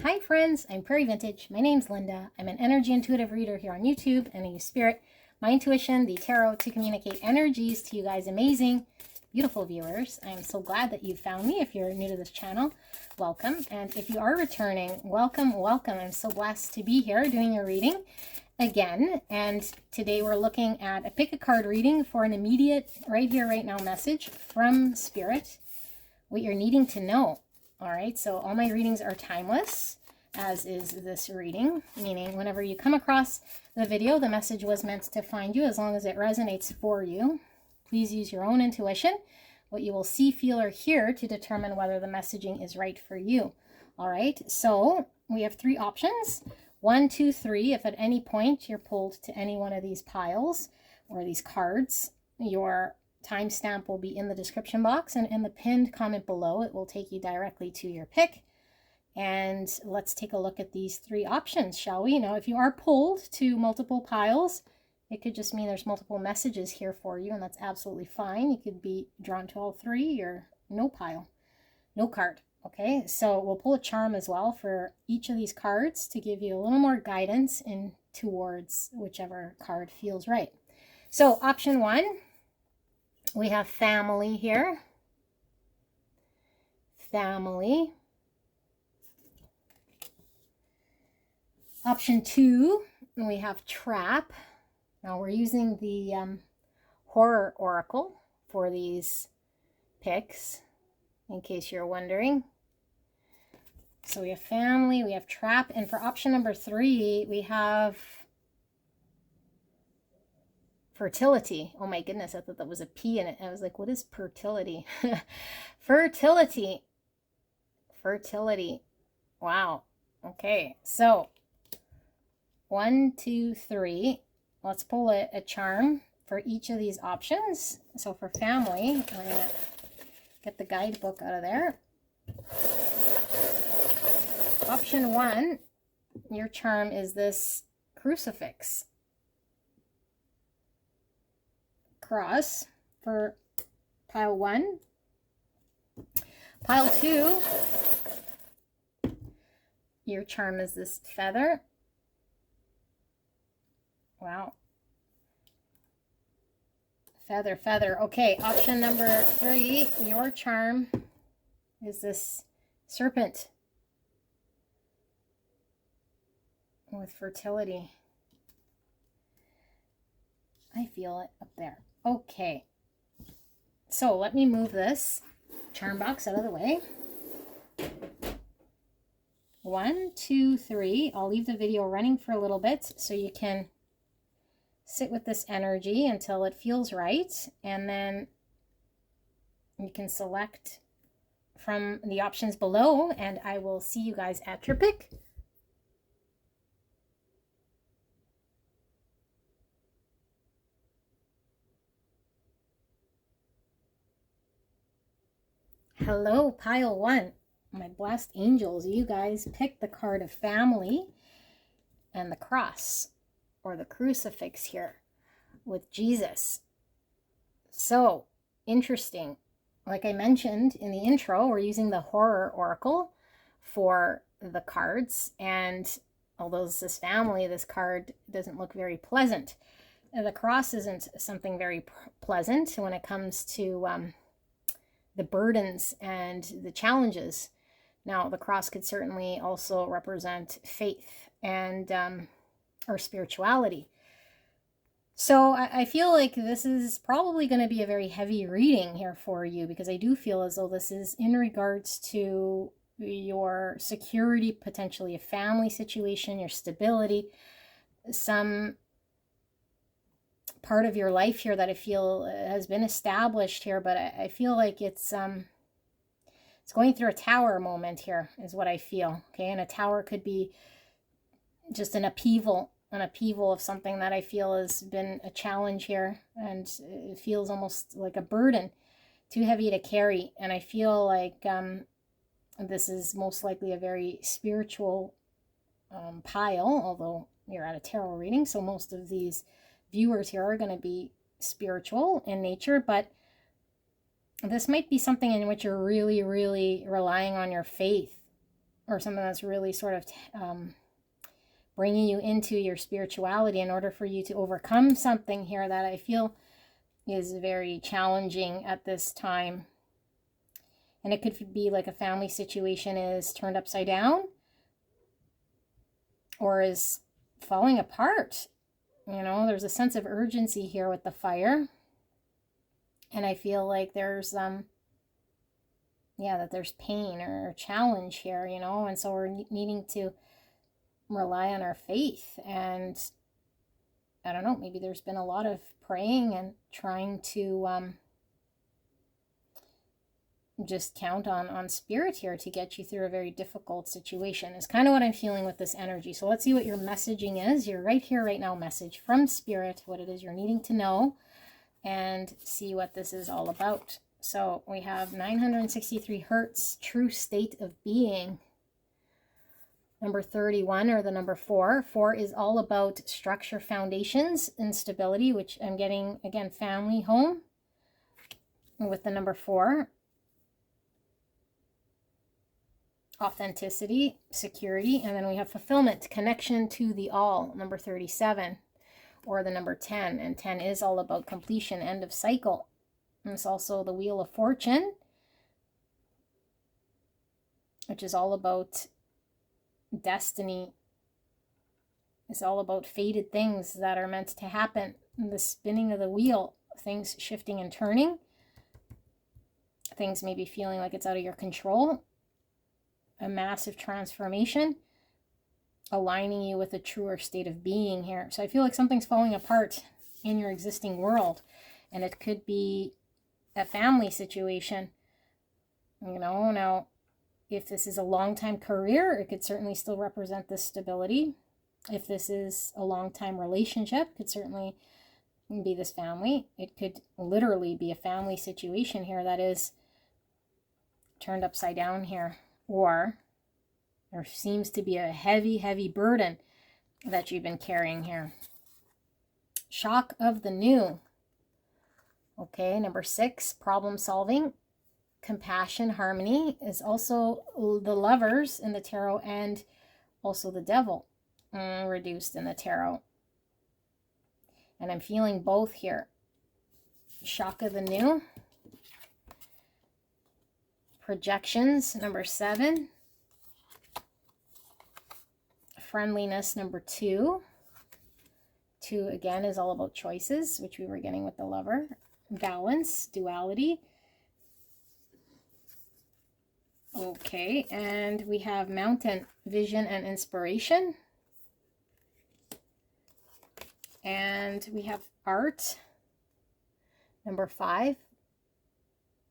Hi friends, I'm Prairie Vintage. My name's Linda. I'm an energy intuitive reader here on YouTube, and I use spirit, my intuition, the tarot to communicate energies to you guys amazing, beautiful viewers. I'm so glad that you found me. If you're new to this channel, welcome. And if you are returning, welcome, welcome. I'm so blessed to be here doing a reading again. And today we're looking at a pick a card reading for an immediate, right here, right now message from spirit, what you're needing to know. All right, so all my readings are timeless, as is this reading, meaning whenever you come across the video, the message was meant to find you as long as it resonates for you. Please use your own intuition, what you will see, feel, or hear to determine whether the messaging is right for you. All right, so we have three options. 1, 2, 3. If at any point you're pulled to any one of these piles or these cards, your timestamp will be in the description box and in the pinned comment below. It will take you directly to your pick. And let's take a look at these three options, shall we? Now, if you are pulled to multiple piles, it could just mean there's multiple messages here for you, and that's absolutely fine. You could be drawn to all three or no pile, no card. Okay, so we'll pull a charm as well for each of these cards to give you a little more guidance in towards whichever card feels right. So option 1, we have family here. Family. Option 2, we have trap. Now we're using the horror oracle for these picks, in case you're wondering. So we have family, we have trap, and for option number 3, we have fertility. Oh my goodness, I thought that was a P in it. I was like, what is fertility? Fertility. Fertility. Wow. Okay, so 1, 2, 3. Let's pull a charm for each of these options. So for family, we're going to get the guidebook out of there. Option 1, your charm is this crucifix. Cross for pile 1. Pile 2, your charm is this feather. Wow. Feather, feather. Okay, option number 3, your charm is this serpent with fertility. I feel it up there. Okay, so let me move this charm box out of the way. 1, 2, 3. I'll leave the video running for a little bit so you can sit with this energy until it feels right, and then you can select from the options below, and I will see you guys at your pick. Hello, pile 1. My blessed angels, you guys picked the card of family and the cross or the crucifix here with Jesus. So interesting. Like I mentioned in the intro, we're using the horror oracle for the cards, and although this is family, this card doesn't look very pleasant. The cross isn't something very pleasant when it comes to the burdens and the challenges. Now, the cross could certainly also represent faith and or spirituality. So I feel like this is probably going to be a very heavy reading here for you, because I do feel as though this is in regards to your security, potentially a family situation, your stability, some part of your life here that I feel has been established here, but I feel like it's going through a tower moment here is what I feel. Okay, and a tower could be just an upheaval of something that I feel has been a challenge here, and it feels almost like a burden, too heavy to carry. And I feel like this is most likely a very spiritual pile, although you're at a tarot reading, so most of these viewers here are going to be spiritual in nature, but this might be something in which you're really, really relying on your faith or something that's really sort of bringing you into your spirituality in order for you to overcome something here that I feel is very challenging at this time. And it could be like a family situation is turned upside down or is falling apart. You know, there's a sense of urgency here with the fire. And I feel like there's, that there's pain or challenge here, you know, and so we're needing to rely on our faith. And I don't know, maybe there's been a lot of praying and trying to just count on spirit here to get you through a very difficult situation is kind of what I'm feeling with this energy. So let's see what your messaging is. Your right here, right now message from spirit, what it is you're needing to know, and see what this is all about. So we have 963 hertz, true state of being. Number 31, or the number 4. 4 is all about structure, foundations, and stability, which I'm getting, again, family, home, with the number 4. Authenticity, security, and then we have fulfillment, connection to the all, number 37, or the number 10. And 10 is all about completion, end of cycle. And it's also the Wheel of Fortune, which is all about destiny. It's all about fated things that are meant to happen. The spinning of the wheel, things shifting and turning, things maybe feeling like it's out of your control, a massive transformation, aligning you with a truer state of being here. So I feel like something's falling apart in your existing world, and it could be a family situation, you know. Now, if this is a long-time career, it could certainly still represent this stability. If this is a long-time relationship, it could certainly be this family. It could literally be a family situation here that is turned upside down here. Or there seems to be a heavy, heavy burden that you've been carrying here. Shock of the new. Okay, number 6, problem solving. Compassion, harmony is also the Lovers in the tarot, and also the Devil reduced in the tarot. And I'm feeling both here. Shock of the new. Projections, number 7. Friendliness, number 2. 2 again is all about choices, which we were getting with the Lover. Balance, duality. Okay, and we have Mountain, vision and inspiration. And we have art, number 5.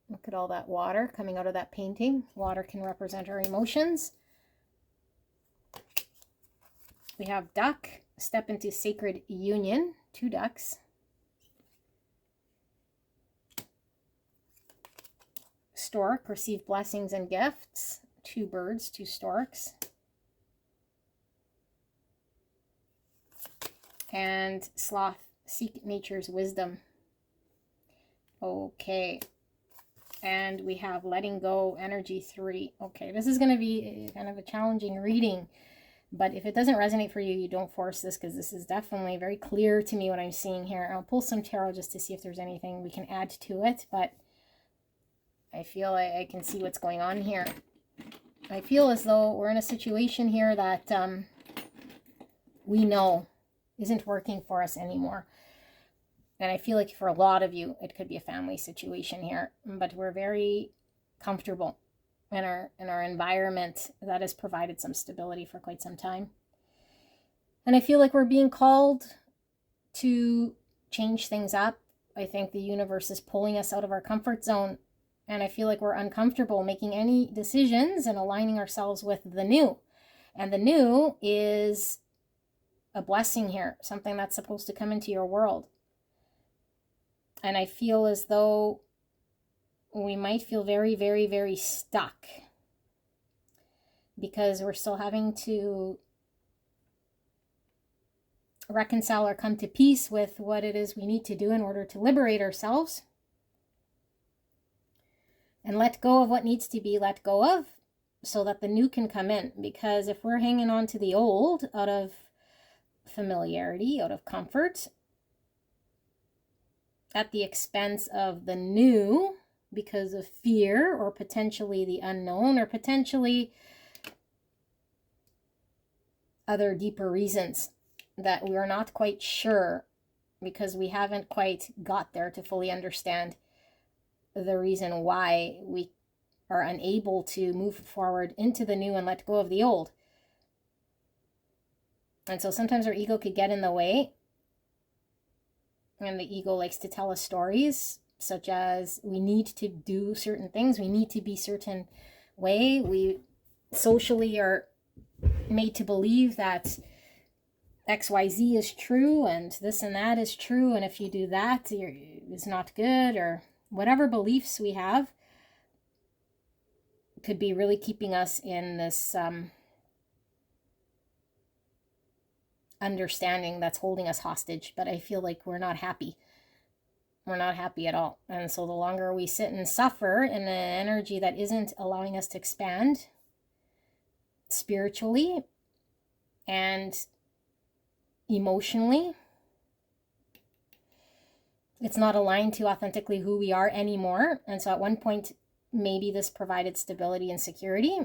Look at all that water coming out of that painting. Water can represent our emotions. We have duck, step into sacred union, 2 ducks. Stork, receive blessings and gifts, 2 birds, 2 storks. And sloth, seek nature's wisdom. Okay. And we have letting go, energy 3. Okay, this is going to be kind of a challenging reading, but if it doesn't resonate for you, you don't force this, because this is definitely very clear to me what I'm seeing here. I'll pull some tarot just to see if there's anything we can add to it, but I feel I can see what's going on here. I feel as though we're in a situation here that we know isn't working for us anymore. And I feel like for a lot of you, it could be a family situation here, but we're very comfortable in our environment that has provided some stability for quite some time. And I feel like we're being called to change things up. I think the universe is pulling us out of our comfort zone, and I feel like we're uncomfortable making any decisions and aligning ourselves with the new. And the new is a blessing here, something that's supposed to come into your world. And I feel as though we might feel very, very, very stuck, because we're still having to reconcile or come to peace with what it is we need to do in order to liberate ourselves and let go of what needs to be let go of, so that the new can come in. Because if we're hanging on to the old out of familiarity, out of comfort, at the expense of the new, because of fear or potentially the unknown or potentially other deeper reasons that we're not quite sure, because we haven't quite got there to fully understand the reason why we are unable to move forward into the new and let go of the old. And so sometimes our ego could get in the way, and the ego likes to tell us stories such as we need to do certain things, we need to be certain way, we socially are made to believe that XYZ is true and this and that is true, and if you do that, it's not good, or whatever beliefs we have could be really keeping us in this understanding that's holding us hostage. But I feel like we're not happy. We're not happy at all. And so the longer we sit and suffer in an energy that isn't allowing us to expand spiritually and emotionally, it's not aligned to authentically who we are anymore. And so at one point, maybe this provided stability and security.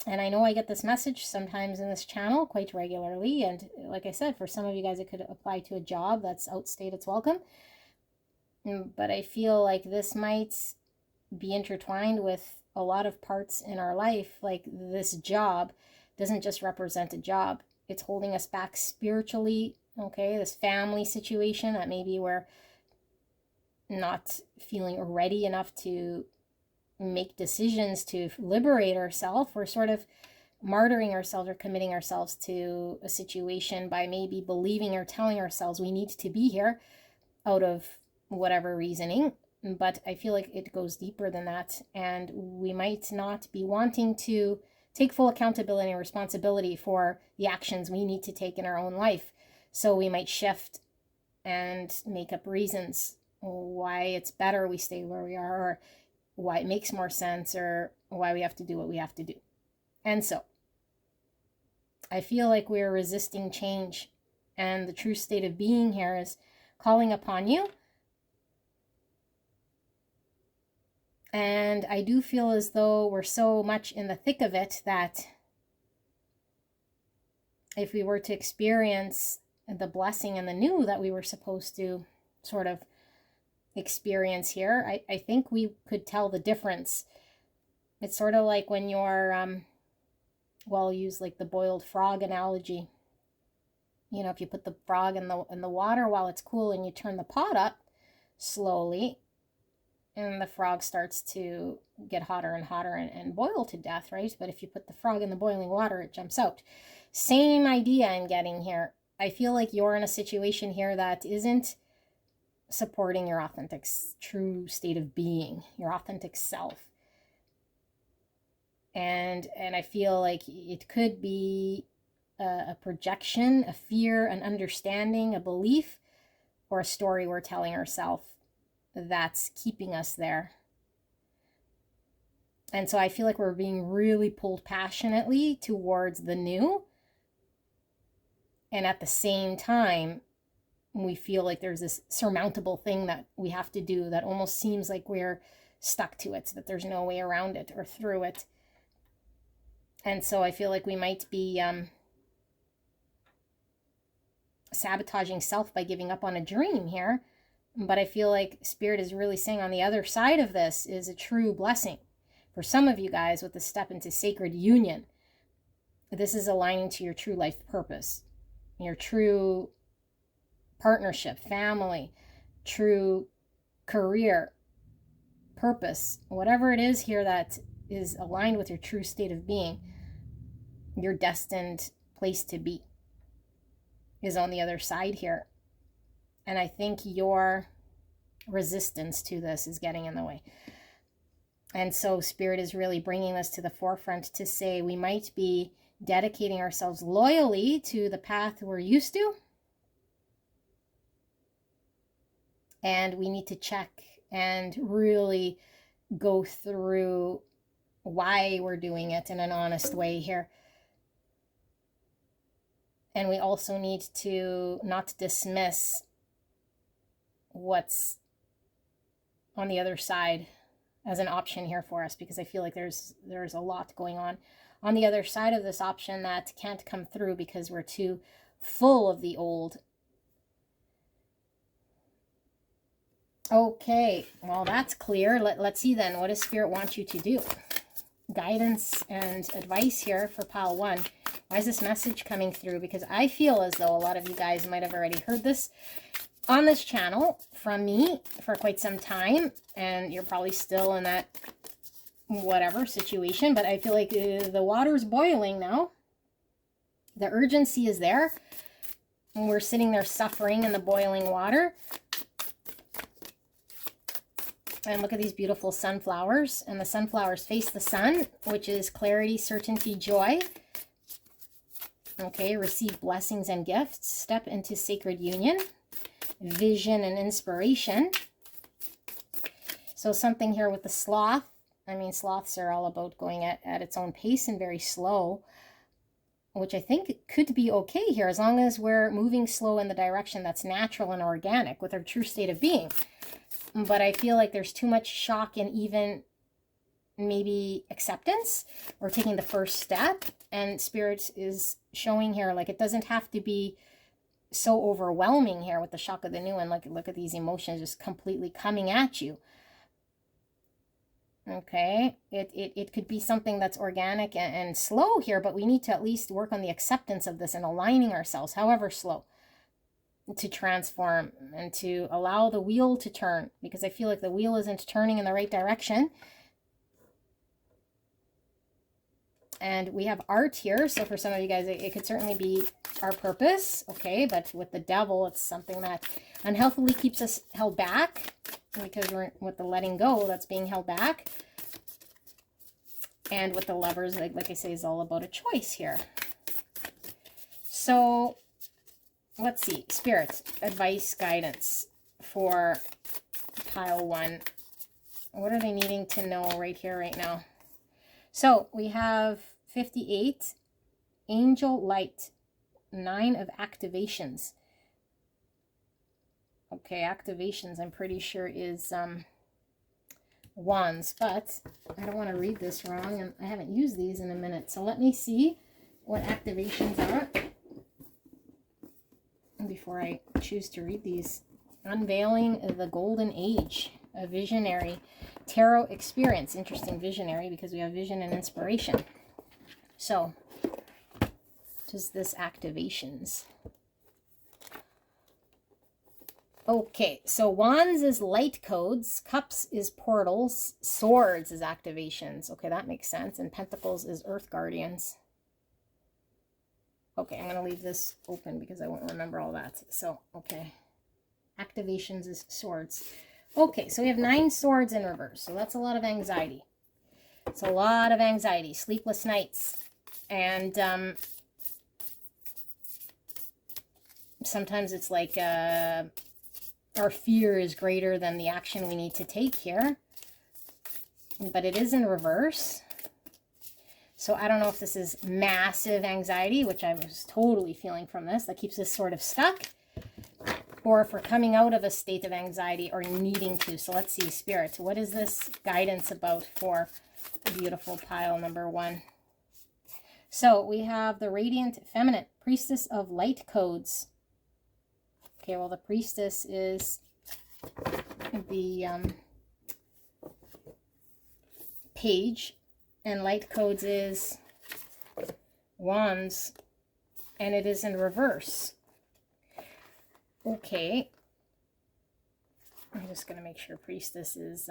And I know I get this message sometimes in this channel quite regularly. And like I said, for some of you guys, it could apply to a job that's outstayed its welcome. But I feel like this might be intertwined with a lot of parts in our life. Like this job doesn't just represent a job. It's holding us back spiritually. Okay, this family situation that maybe we're not feeling ready enough to make decisions to liberate ourselves. We're sort of martyring ourselves or committing ourselves to a situation by maybe believing or telling ourselves we need to be here out of whatever reasoning. But I feel like it goes deeper than that, and we might not be wanting to take full accountability and responsibility for the actions we need to take in our own life. So we might shift and make up reasons why it's better we stay where we are, or why it makes more sense, or why we have to do what we have to do. And so I feel like we're resisting change, and the true state of being here is calling upon you. And I do feel as though we're so much in the thick of it that if we were to experience the blessing and the new that we were supposed to sort of experience here, I think we could tell the difference. It's sort of like when you're, well, I'll use like the boiled frog analogy. You know, if you put the frog in the water while it's cool and you turn the pot up slowly, and the frog starts to get hotter and hotter and boil to death, right? But if you put the frog in the boiling water, it jumps out. Same idea I'm getting here. I feel like you're in a situation here that isn't supporting your authentic, true state of being, your authentic self. And I feel like it could be a projection, a fear, an understanding, a belief, or a story we're telling ourselves that's keeping us there. And so I feel like we're being really pulled passionately towards the new. And at the same time, we feel like there's this surmountable thing that we have to do that almost seems like we're stuck to it, that there's no way around it or through it. And so I feel like we might be sabotaging self by giving up on a dream here. But I feel like Spirit is really saying on the other side of this is a true blessing. For some of you guys, with the step into sacred union, this is aligning to your true life purpose, your true partnership, family, true career, purpose, whatever it is here that is aligned with your true state of being, your destined place to be is on the other side here. And I think your resistance to this is getting in the way. And so Spirit is really bringing this to the forefront to say we might be dedicating ourselves loyally to the path we're used to. And we need to check and really go through why we're doing it in an honest way here. And we also need to not dismiss what's on the other side as an option here for us, because I feel like there's a lot going on the other side of this option that can't come through because we're too full of the old. Okay, well, that's clear. Let's see then, what does Spirit want you to do? Guidance and advice here for pile 1. Why is this message coming through? Because I feel as though a lot of you guys might have already heard this on this channel from me for quite some time, and you're probably still in that whatever situation, but I feel like the water's boiling now. The urgency is there, and we're sitting there suffering in the boiling water. And look at these beautiful sunflowers, and the sunflowers face the sun, which is clarity, certainty, joy. Okay, receive blessings and gifts, step into sacred union, vision and inspiration. So something here with the sloth. I mean, sloths are all about going at its own pace and very slow, which I think could be okay here as long as we're moving slow in the direction that's natural and organic with our true state of being. But I feel like there's too much shock and even maybe acceptance or taking the first step. And Spirit is showing here, like, it doesn't have to be so overwhelming here with the shock of the new. And look at these emotions just completely coming at you. Okay, it could be something that's organic and slow here, but we need to at least work on the acceptance of this and aligning ourselves, however slow, to transform and to allow the wheel to turn, because I feel like the wheel isn't turning in the right direction. And we have art here, so for some of you guys it could certainly be our purpose, okay? But with the devil, it's something that unhealthily keeps us held back, because we're with the letting go that's being held back. And with the lovers, like I say, is all about a choice here. So let's see, Spirit, advice, guidance for pile 1. What are they needing to know right here, right now? So we have 58, angel light, 9 of activations. Okay, activations I'm pretty sure is wands, but I don't want to read this wrong, and I haven't used these in a minute. So let me see what activations are before I choose to read these. Unveiling the golden age, a visionary tarot experience. Interesting, visionary, because we have vision and inspiration. So just this activations. Okay, so wands is light codes, cups is portals, swords is activations. Okay, that makes sense. And pentacles is earth guardians. Okay, I'm going to leave this open because I won't remember all that. So, okay. Activations is swords. Okay, so we have 9 swords in reverse. So that's a lot of anxiety. It's a lot of anxiety, sleepless nights. And sometimes it's like our fear is greater than the action we need to take here. But it is in reverse. So I don't know if this is massive anxiety, which I was totally feeling from this, that keeps us sort of stuck, or if we're coming out of a state of anxiety or needing to. So let's see, Spirit, what is this guidance about for beautiful pile number 1? So we have the Radiant Feminine, Priestess of Light Codes. Okay, well, the Priestess is the page, and light codes is wands, and it is in reverse. Okay, I'm just going to make sure Priestess is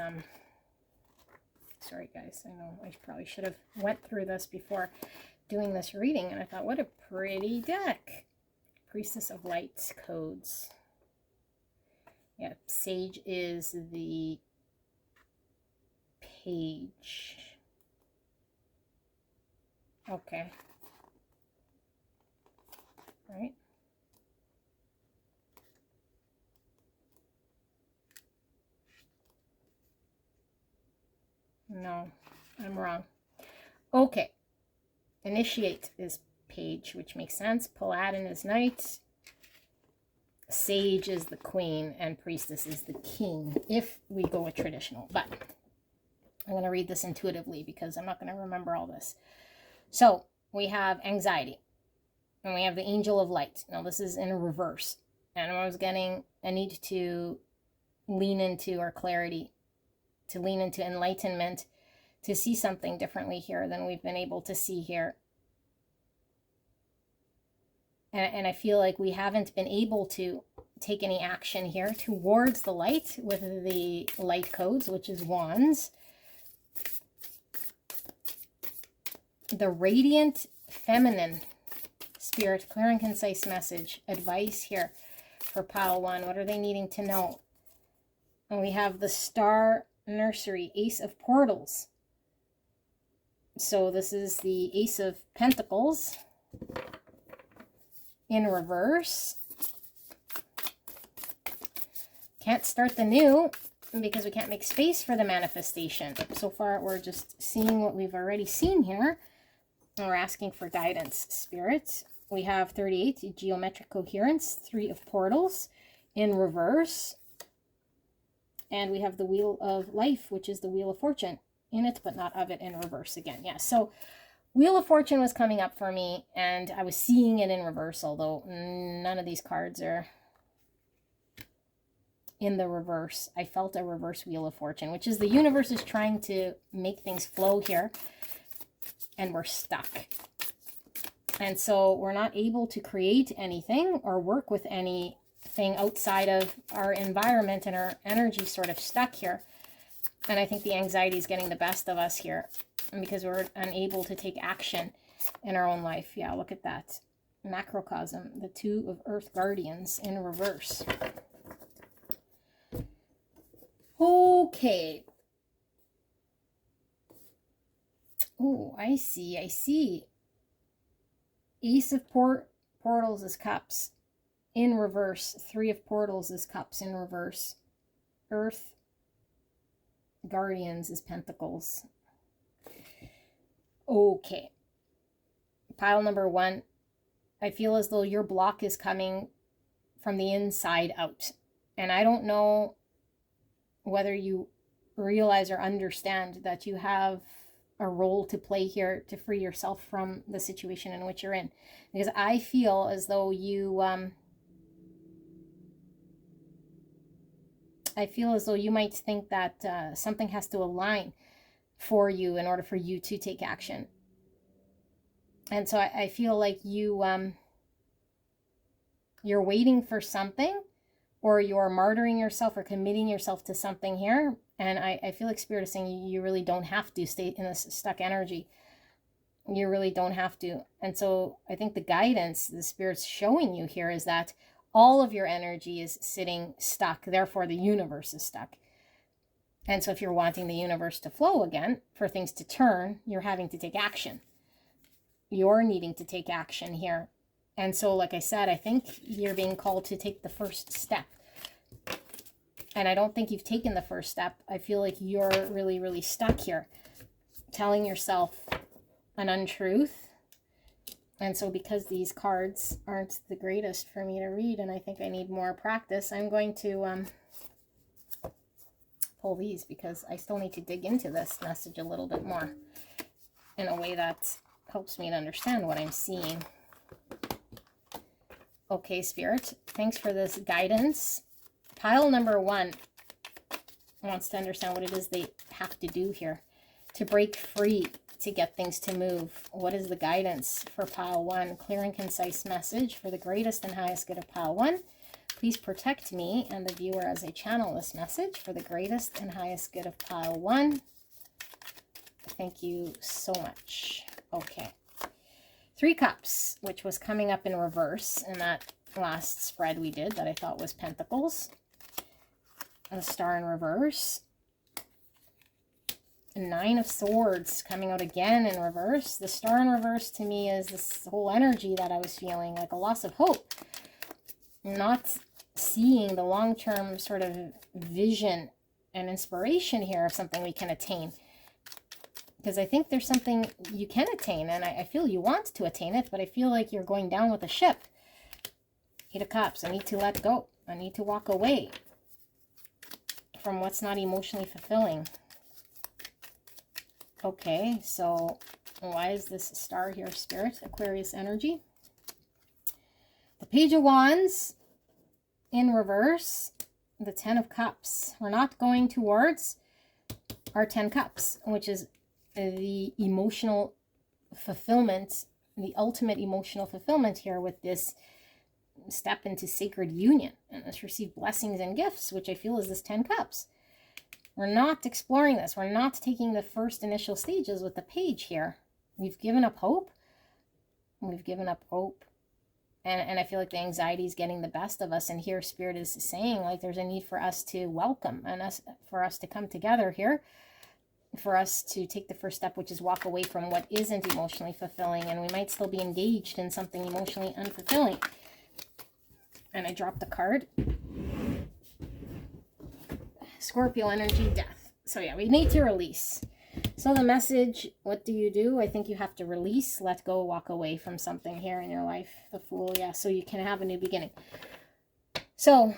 sorry guys, I know I probably should have went through this before doing this reading, and I thought, what a pretty deck. Priestess of Light codes. Yeah, Sage is the page. Okay. All right. No, I'm wrong. Okay. Initiate is page, which makes sense. Paladin is knight. Sage is the queen, and priestess is the king, if we go with traditional. But I'm going to read this intuitively because I'm not going to remember all this. So we have anxiety, and we have the angel of light. Now this is in reverse, and I was getting a need to lean into our clarity, to lean into enlightenment, to see something differently here than we've been able to see here. And I feel like we haven't been able to take any action here towards the light with the light codes, which is wands. The radiant feminine spirit, clear and concise message, advice here for pile 1. What are they needing to know? And we have the star nursery, ace of portals. So this is the ace of pentacles in reverse. Can't start the new because we can't make space for the manifestation. So far, we're just seeing what we've already seen here. And we're asking for guidance, Spirit. We have 38, geometric coherence, 3 of portals in reverse. And we have the wheel of life, which is the wheel of fortune in it, but not of it, in reverse again. Yeah, so Wheel of Fortune was coming up for me, and I was seeing it in reverse, although none of these cards are in the reverse. I felt a reverse Wheel of Fortune, which is the universe is trying to make things flow here, and we're stuck. And so we're not able to create anything or work with anything outside of our environment, and our energy sort of stuck here. And I think the anxiety is getting the best of us here, because we're unable to take action in our own life. Yeah, look at that. Macrocosm, the 2 of Earth Guardians in reverse. Okay. Oh, I see. Ace of Portals is cups in reverse. 3 of Portals is cups in reverse. Earth Guardians is pentacles. Okay. Pile number 1. I feel as though your block is coming from the inside out. And I don't know whether you realize or understand that you have a role to play here to free yourself from the situation in which you're in. Because I feel as though you might think that something has to align for you in order for you to take action. And so I feel like you're waiting for something, or you're martyring yourself or committing yourself to something here. And I feel like Spirit is saying you really don't have to stay in this stuck energy. You really don't have to. And so I think the guidance the Spirit's showing you here is that all of your energy is sitting stuck. Therefore, the universe is stuck. And so if you're wanting the universe to flow again, for things to turn, you're having to take action. You're needing to take action here. And so, like I said, I think you're being called to take the first step. And I don't think you've taken the first step. I feel like you're really, really stuck here, telling yourself an untruth. And so because these cards aren't the greatest for me to read, and I think I need more practice, I'm going to pull these, because I still need to dig into this message a little bit more in a way that helps me to understand what I'm seeing. Okay, Spirit, thanks for this guidance. Pile number 1 wants to understand what it is they have to do here to break free, to get things to move. What is the guidance for pile 1? Clear and concise message for the greatest and highest good of pile 1. Please protect me and the viewer as I channel this message for the greatest and highest good of pile 1. Thank you so much. Okay. 3 cups, which was coming up in reverse in that last spread we did that I thought was pentacles. A star in reverse. 9 of Swords coming out again in reverse. The star in reverse to me is this whole energy that I was feeling, like a loss of hope. Not seeing the long-term sort of vision and inspiration here of something we can attain. Because I think there's something you can attain, and I feel you want to attain it, but I feel like you're going down with a ship. Eight of Cups. I need to let go. I need to walk away from what's not emotionally fulfilling. Okay, so why is this star here, Spirit? Aquarius energy. The Page of Wands in reverse. The Ten of Cups. We're not going towards our 10 Cups, which is the emotional fulfillment, the ultimate emotional fulfillment here with this step into sacred union and let's receive blessings and gifts, which I feel is this 10 Cups. We're not exploring this. We're not taking the first initial stages with the page here. We've given up hope. We've given up hope. And I feel like the anxiety is getting the best of us. And here Spirit is saying like there's a need for us to welcome and for us to come together here, for us to take the first step, which is walk away from what isn't emotionally fulfilling. And we might still be engaged in something emotionally unfulfilling. And I dropped the card. Scorpio energy, Death. So yeah, we need to release. So the message, what do? I think you have to release, let go, walk away from something here in your life. The Fool, yeah, so you can have a new beginning. So,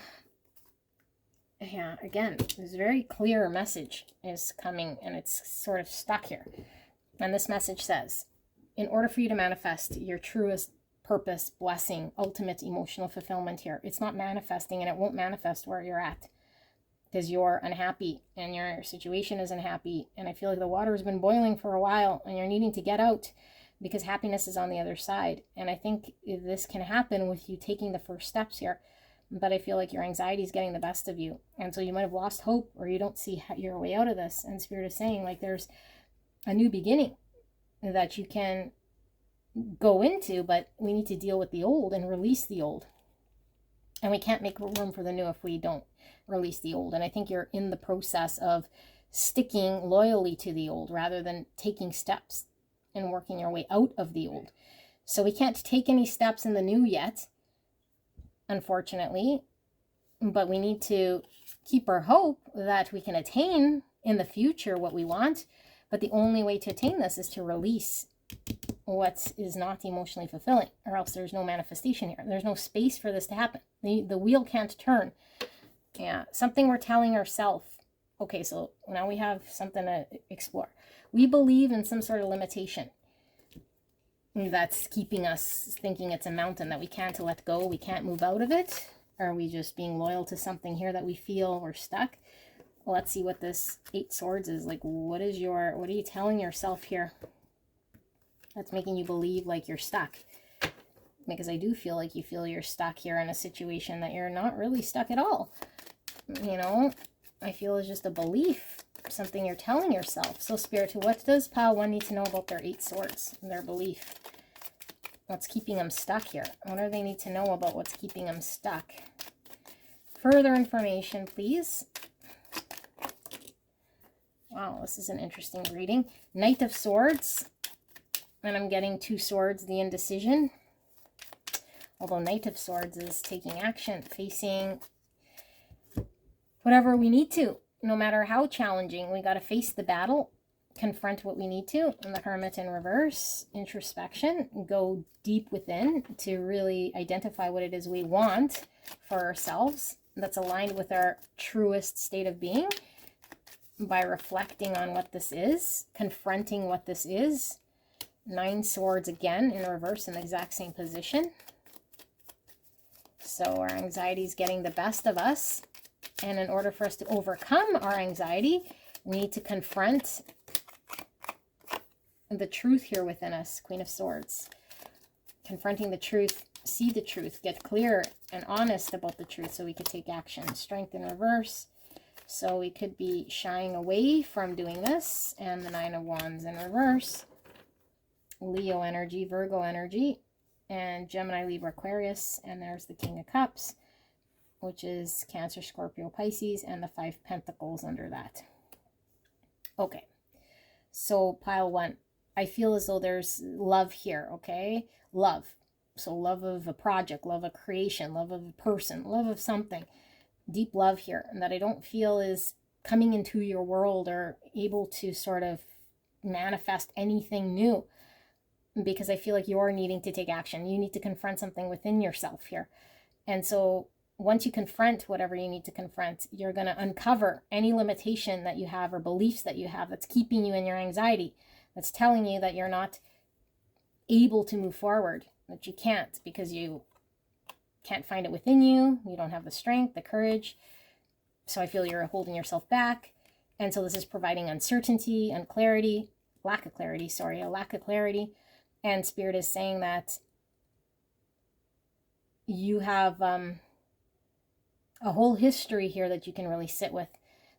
yeah, again, this very clear message is coming and it's sort of stuck here. And this message says, in order for you to manifest your truest purpose, blessing, ultimate emotional fulfillment here, it's not manifesting and it won't manifest where you're at. Because you're unhappy and your situation is unhappy. And I feel like the water has been boiling for a while and you're needing to get out because happiness is on the other side. And I think this can happen with you taking the first steps here. But I feel like your anxiety is getting the best of you. And so you might have lost hope or you don't see your way out of this. And Spirit is saying like there's a new beginning that you can go into, but we need to deal with the old and release the old. And we can't make room for the new if we don't release the old. And I think you're in the process of sticking loyally to the old rather than taking steps and working your way out of the old. So we can't take any steps in the new yet, unfortunately, but we need to keep our hope that we can attain in the future what we want. But the only way to attain this is to release what is not emotionally fulfilling, or else there's no manifestation here. There's no space for this to happen. The wheel can't turn. Yeah, something we're telling ourselves. Okay, so now we have something to explore. We believe in some sort of limitation that's keeping us thinking it's a mountain that we can't let go, we can't move out of it. Are we just being loyal to something here that we feel we're stuck? Well, let's see what this 8 Swords is like. What are you telling yourself here that's making you believe like you're stuck? Because I do feel like you feel you're stuck here in a situation that you're not really stuck at all. You know, I feel it's just a belief, something you're telling yourself. So Spirit, what does Pile 1 need to know about their 8 Swords, their belief? What's keeping them stuck here? What do they need to know about what's keeping them stuck? Further information, please. Wow, this is an interesting reading. Knight of Swords. And I'm getting 2 Swords, the indecision. Although Knight of Swords is taking action, facing whatever we need to. No matter how challenging, we got to face the battle, confront what we need to. And the Hermit in reverse, introspection, go deep within to really identify what it is we want for ourselves that's aligned with our truest state of being by reflecting on what this is, confronting what this is. 9 Swords again in reverse in the exact same position. So our anxiety is getting the best of us. And in order for us to overcome our anxiety, we need to confront the truth here within us. Queen of Swords. Confronting the truth, see the truth, get clear and honest about the truth so we could take action. Strength in reverse. So we could be shying away from doing this. And the 9 of Wands in reverse. Leo energy, Virgo energy, and Gemini, Libra, Aquarius. And there's the King of Cups, which is Cancer, Scorpio, Pisces, and the 5 Pentacles under that. Okay, so Pile 1. I feel as though there's love here, okay? Love. So love of a project, love of creation, love of a person, love of something. Deep love here, and that I don't feel is coming into your world or able to sort of manifest anything new, because I feel like you're needing to take action. You need to confront something within yourself here. And so once you confront whatever you need to confront, you're going to uncover any limitation that you have or beliefs that you have that's keeping you in your anxiety, that's telling you that you're not able to move forward, that you can't because you can't find it within you. You don't have the strength, the courage. So I feel you're holding yourself back. And so this is providing uncertainty, unclarity, a lack of clarity. And Spirit is saying that you have a whole history here that you can really sit with,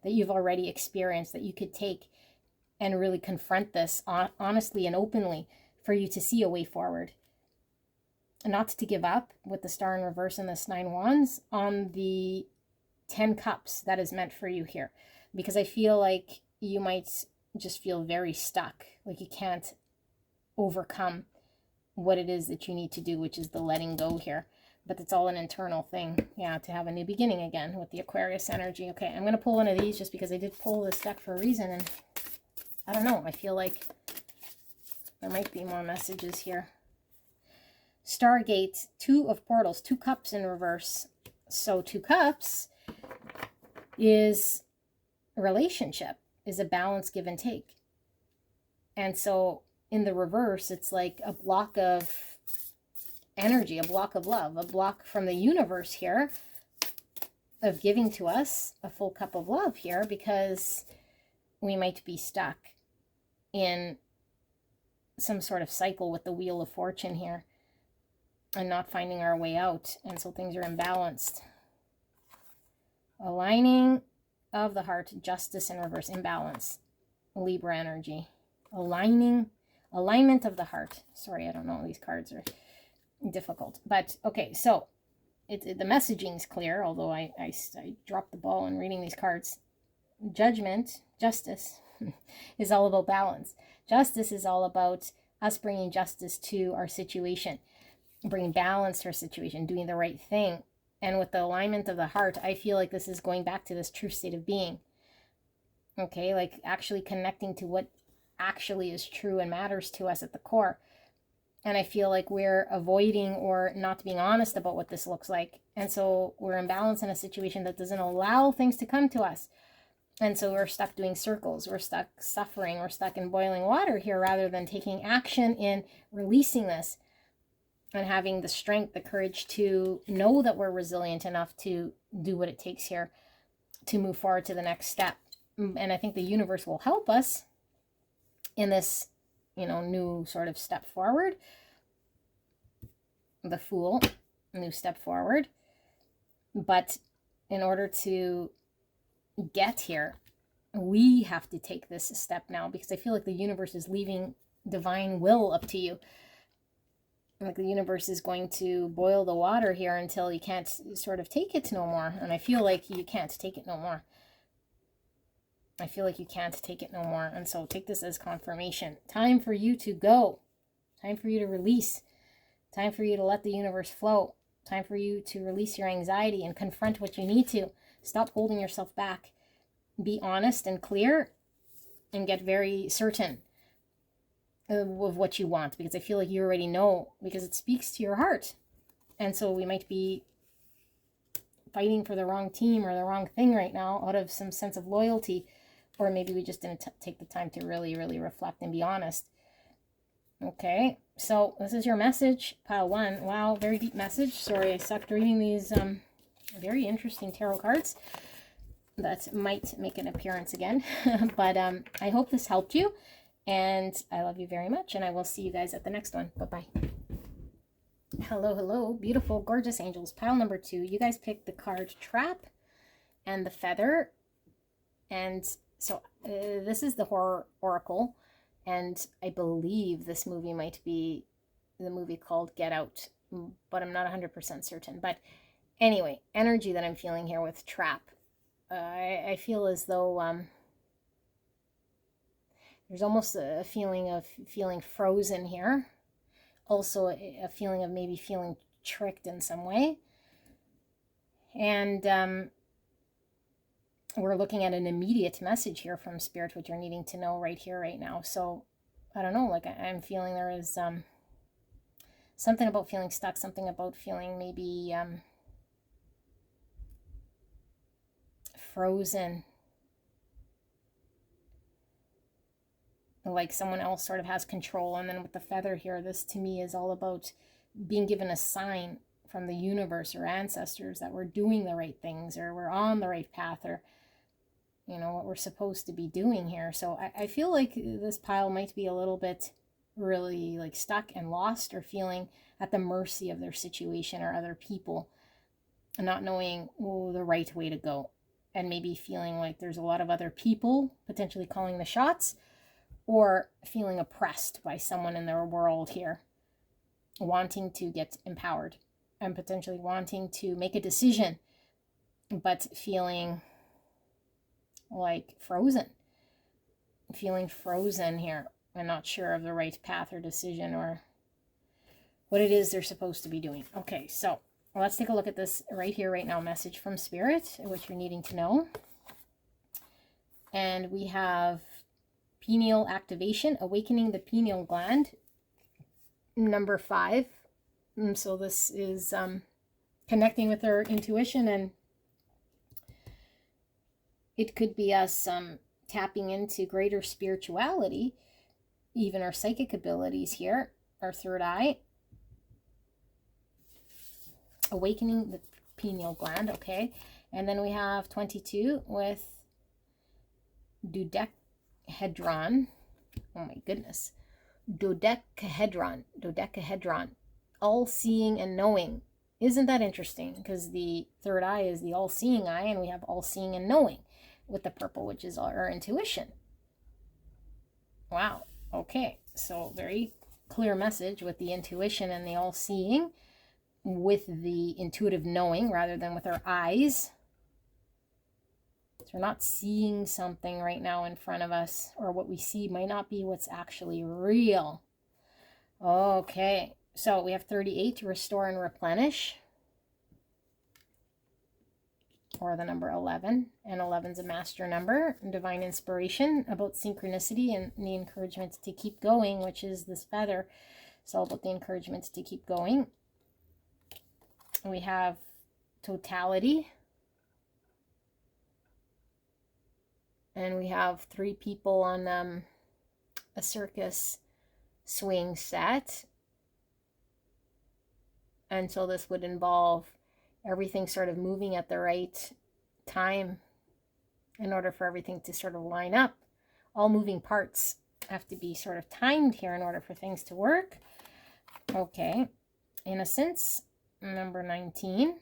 that you've already experienced, that you could take and really confront this honestly and openly for you to see a way forward. Not to give up with the Star in reverse and this 9 Wands on the 10 Cups that is meant for you here. Because I feel like you might just feel very stuck, like you can't overcome what it is that you need to do, which is the letting go here. But it's all an internal thing, yeah, to have a new beginning again with the Aquarius energy. Okay, I'm going to pull one of these just because I did pull this deck for a reason, and I don't know, I feel like there might be more messages here. Stargate, 2 of Portals, 2 Cups in reverse. So 2 Cups is a relationship, is a balance, give and take. And so in the reverse, it's like a block of energy, a block of love, a block from the universe here of giving to us a full cup of love here, because we might be stuck in some sort of cycle with the Wheel of Fortune here and not finding our way out. And so things are imbalanced. Aligning of the heart, Justice in reverse, imbalance, Libra energy. Alignment of the heart. Sorry, I don't know, these cards are difficult. But okay, so the messaging is clear, although I dropped the ball in reading these cards. Judgment, justice, is all about balance. Justice is all about us bringing justice to our situation, bringing balance to our situation, doing the right thing. And with the alignment of the heart, I feel like this is going back to this true state of being. Okay, like actually connecting to what actually is true and matters to us at the core. And I feel like we're avoiding or not being honest about what this looks like. And so we're imbalanced in a situation that doesn't allow things to come to us. And so we're stuck doing circles. We're stuck suffering. We're stuck in boiling water here rather than taking action in releasing this and having the strength, the courage to know that we're resilient enough to do what it takes here to move forward to the next step. And I think the universe will help us in this, new sort of step forward. The Fool, new step forward. But in order to get here, we have to take this step now, because I feel like the universe is leaving divine will up to you. Like the universe is going to boil the water here until you can't sort of take it no more. And I feel like you can't take it no more. I feel like you can't take it no more. And so take this as confirmation. Time for you to go. Time for you to release. Time for you to let the universe flow. Time for you to release your anxiety and confront what you need to. Stop holding yourself back. Be honest and clear and get very certain of what you want, because I feel like you already know, because it speaks to your heart. And so we might be fighting for the wrong team or the wrong thing right now out of some sense of loyalty, or maybe we just didn't take the time to really, really reflect and be honest. Okay, so this is your message, pile 1. Wow, very deep message. Sorry, I sucked reading these very interesting tarot cards that might make an appearance again. But I hope this helped you. And I love you very much, and I will see you guys at the next one. Bye-bye. Hello, hello, beautiful, gorgeous angels. Pile number 2. You guys picked the card Trap and the Feather. And so this is the Horror Oracle. And I believe this movie might be the movie called Get Out, but I'm not 100% certain. But anyway, energy that I'm feeling here with Trap. I feel as though... there's almost a feeling of feeling frozen here. Also a feeling of maybe feeling tricked in some way. And we're looking at an immediate message here from Spirit, what you're needing to know right here, right now. So I don't know, like I'm feeling there is something about feeling stuck, something about feeling maybe frozen, like someone else sort of has control. And then with the feather here, this to me is all about being given a sign from the universe or ancestors that we're doing the right things, or we're on the right path, or you know what we're supposed to be doing here. So I feel like this pile might be a little bit really like stuck and lost, or feeling at the mercy of their situation or other people, and not knowing the right way to go, and maybe feeling like there's a lot of other people potentially calling the shots, or feeling oppressed by someone in their world here, wanting to get empowered and potentially wanting to make a decision, but feeling like frozen, here, and not sure of the right path or decision or what it is they're supposed to be doing. Okay, so let's take a look at this right here, right now, message from Spirit, what you're needing to know. And we have pineal activation, awakening the pineal gland, number 5. And so this is connecting with our intuition, and it could be us tapping into greater spirituality, even our psychic abilities here, our third eye, awakening the pineal gland. Okay, and then we have 22 with dodecahedron. Oh my goodness, dodecahedron, all-seeing and knowing. Isn't that interesting? Because the third eye is the all-seeing eye, and we have all-seeing and knowing with the purple, which is our intuition. Wow. Okay, so very clear message with the intuition and the all-seeing, with the intuitive knowing rather than with our eyes. So we're not seeing something right now in front of us, or what we see might not be what's actually real. Okay, so we have 38 to restore and replenish, or the number 11, and 11 is a master number, divine inspiration, about synchronicity and the encouragement to keep going, which is this feather. It's all about the encouragement to keep going. We have totality, and we have 3 people on a circus swing set, and so this would involve everything sort of moving at the right time in order for everything to sort of line up. All moving parts have to be sort of timed here in order for things to work. Okay, innocence, number 19.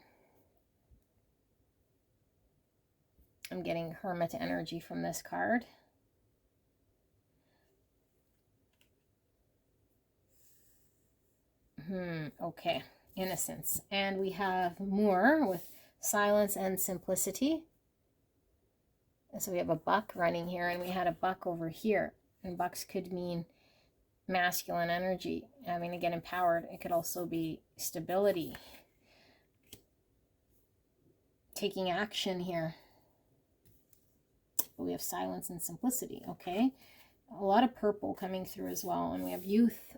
I'm getting hermit energy from this card. Okay, innocence. And we have more with silence and simplicity. And so we have a buck running here, and we had a buck over here. And bucks could mean masculine energy, having to get empowered. It could also be stability, taking action here. But we have silence and simplicity. Okay, a lot of purple coming through as well. And we have youth,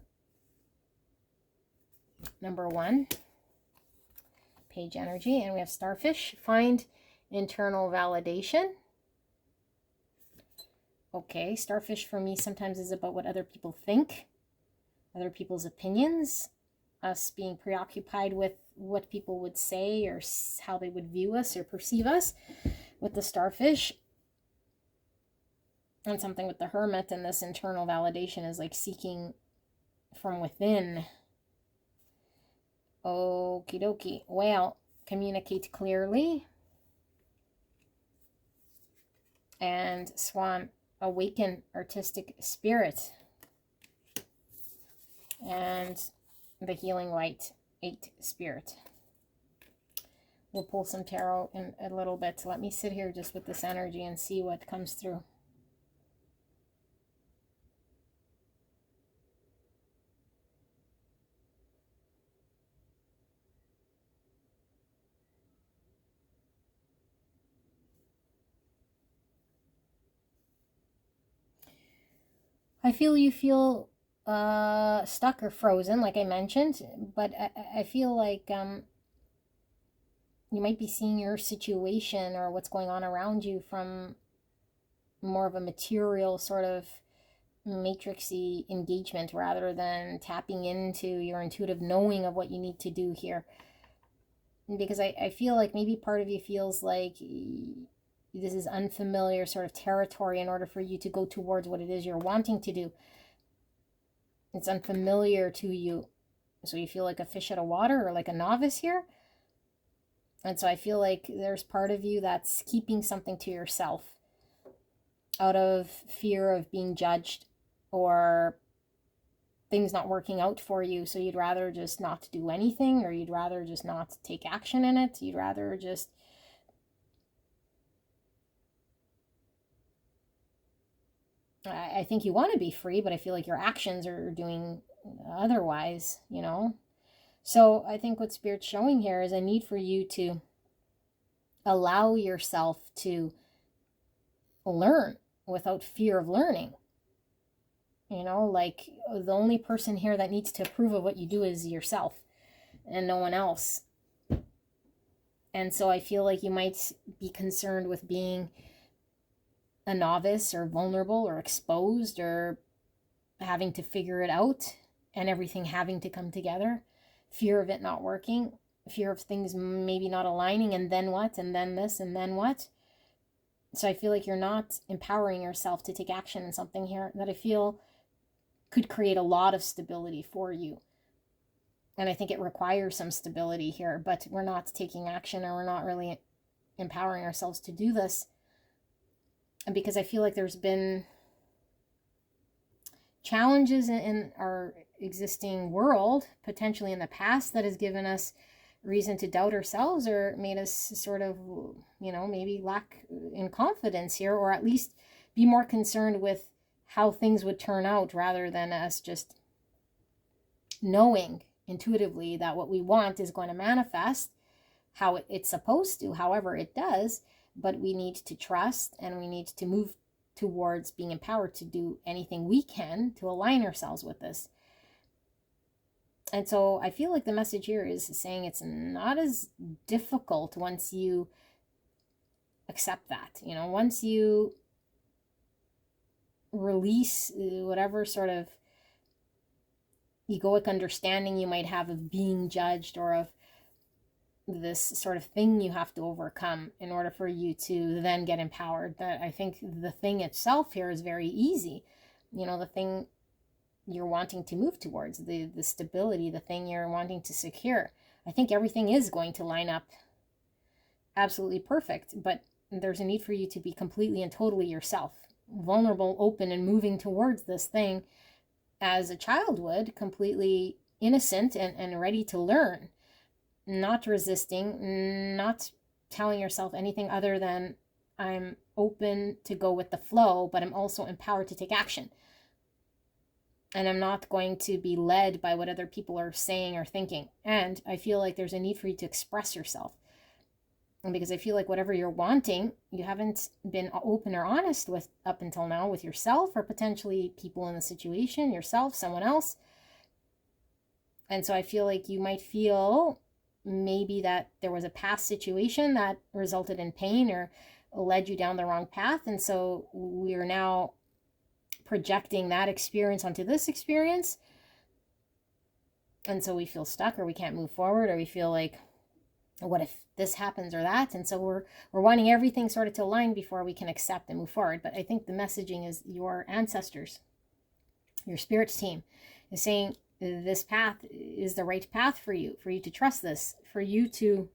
number 1, page energy. And we have starfish, find internal validation. Okay, starfish for me sometimes is about what other people think, other people's opinions, us being preoccupied with what people would say or how they would view us or perceive us with the starfish. And something with the hermit and this internal validation is like seeking from within. Okie dokie. Well, communicate clearly. And swan, awaken artistic spirit. And the healing light, 8 spirit. We'll pull some tarot in a little bit. Let me sit here just with this energy and see what comes through. I feel you feel stuck or frozen, like I mentioned, but I feel like you might be seeing your situation or what's going on around you from more of a material sort of matrixy engagement rather than tapping into your intuitive knowing of what you need to do here. Because I feel like maybe part of you feels like this is unfamiliar sort of territory in order for you to go towards what it is you're wanting to do. It's unfamiliar to you. So you feel like a fish out of water or like a novice here. And so I feel like there's part of you that's keeping something to yourself out of fear of being judged or things not working out for you. So you'd rather just not do anything, or you'd rather just not take action in it. You'd rather just I think you want to be free, but I feel like your actions are doing otherwise, you know? So I think what Spirit's showing here is a need for you to allow yourself to learn without fear of learning. You know, like the only person here that needs to approve of what you do is yourself and no one else. And so I feel like you might be concerned with being a novice or vulnerable or exposed or having to figure it out and everything having to come together. Fear of it not working, fear of things maybe not aligning, and then what, and then this, and then what. So I feel like you're not empowering yourself to take action in something here that I feel could create a lot of stability for you. And I think it requires some stability here, but we're not taking action, or we're not really empowering ourselves to do this. And because I feel like there's been challenges in our existing world, potentially in the past, that has given us reason to doubt ourselves or made us sort of, you know, maybe lack in confidence here, or at least be more concerned with how things would turn out rather than us just knowing intuitively that what we want is going to manifest how it's supposed to, however it does. But we need to trust, and we need to move towards being empowered to do anything we can to align ourselves with this. And so I feel like the message here is saying it's not as difficult once you accept that. You know, once you release whatever sort of egoic understanding you might have of being judged, or of this sort of thing you have to overcome in order for you to then get empowered. That I think the thing itself here is very easy. You know, the thing you're wanting to move towards, the stability, the thing you're wanting to secure. I think everything is going to line up absolutely perfect, but there's a need for you to be completely and totally yourself, vulnerable, open, and moving towards this thing as a child would, completely innocent and ready to learn. Not resisting, not telling yourself anything other than I'm open to go with the flow, but I'm also empowered to take action. And I'm not going to be led by what other people are saying or thinking. And I feel like there's a need for you to express yourself. And because I feel like whatever you're wanting, you haven't been open or honest with up until now with yourself, or potentially people in the situation, yourself, someone else. And so I feel like you might feel maybe that there was a past situation that resulted in pain or led you down the wrong path. And so we are now projecting that experience onto this experience. And so we feel stuck, or we can't move forward, or we feel like, what if this happens or that? And so we're wanting everything sort of to align before we can accept and move forward. But I think the messaging is your ancestors, your spirit's team is saying, this path is the right path for you to trust this, for you to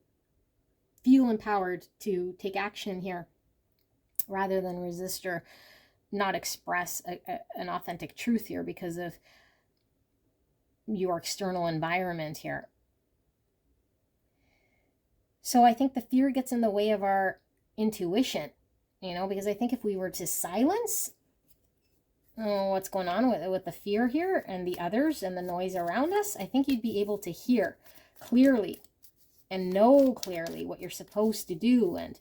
feel empowered to take action here rather than resist or not express an authentic truth here because of your external environment here. So I think the fear gets in the way of our intuition, you know, because I think if we were to silence what's going on with the fear here and the others and the noise around us, I think you'd be able to hear clearly and know clearly what you're supposed to do. And,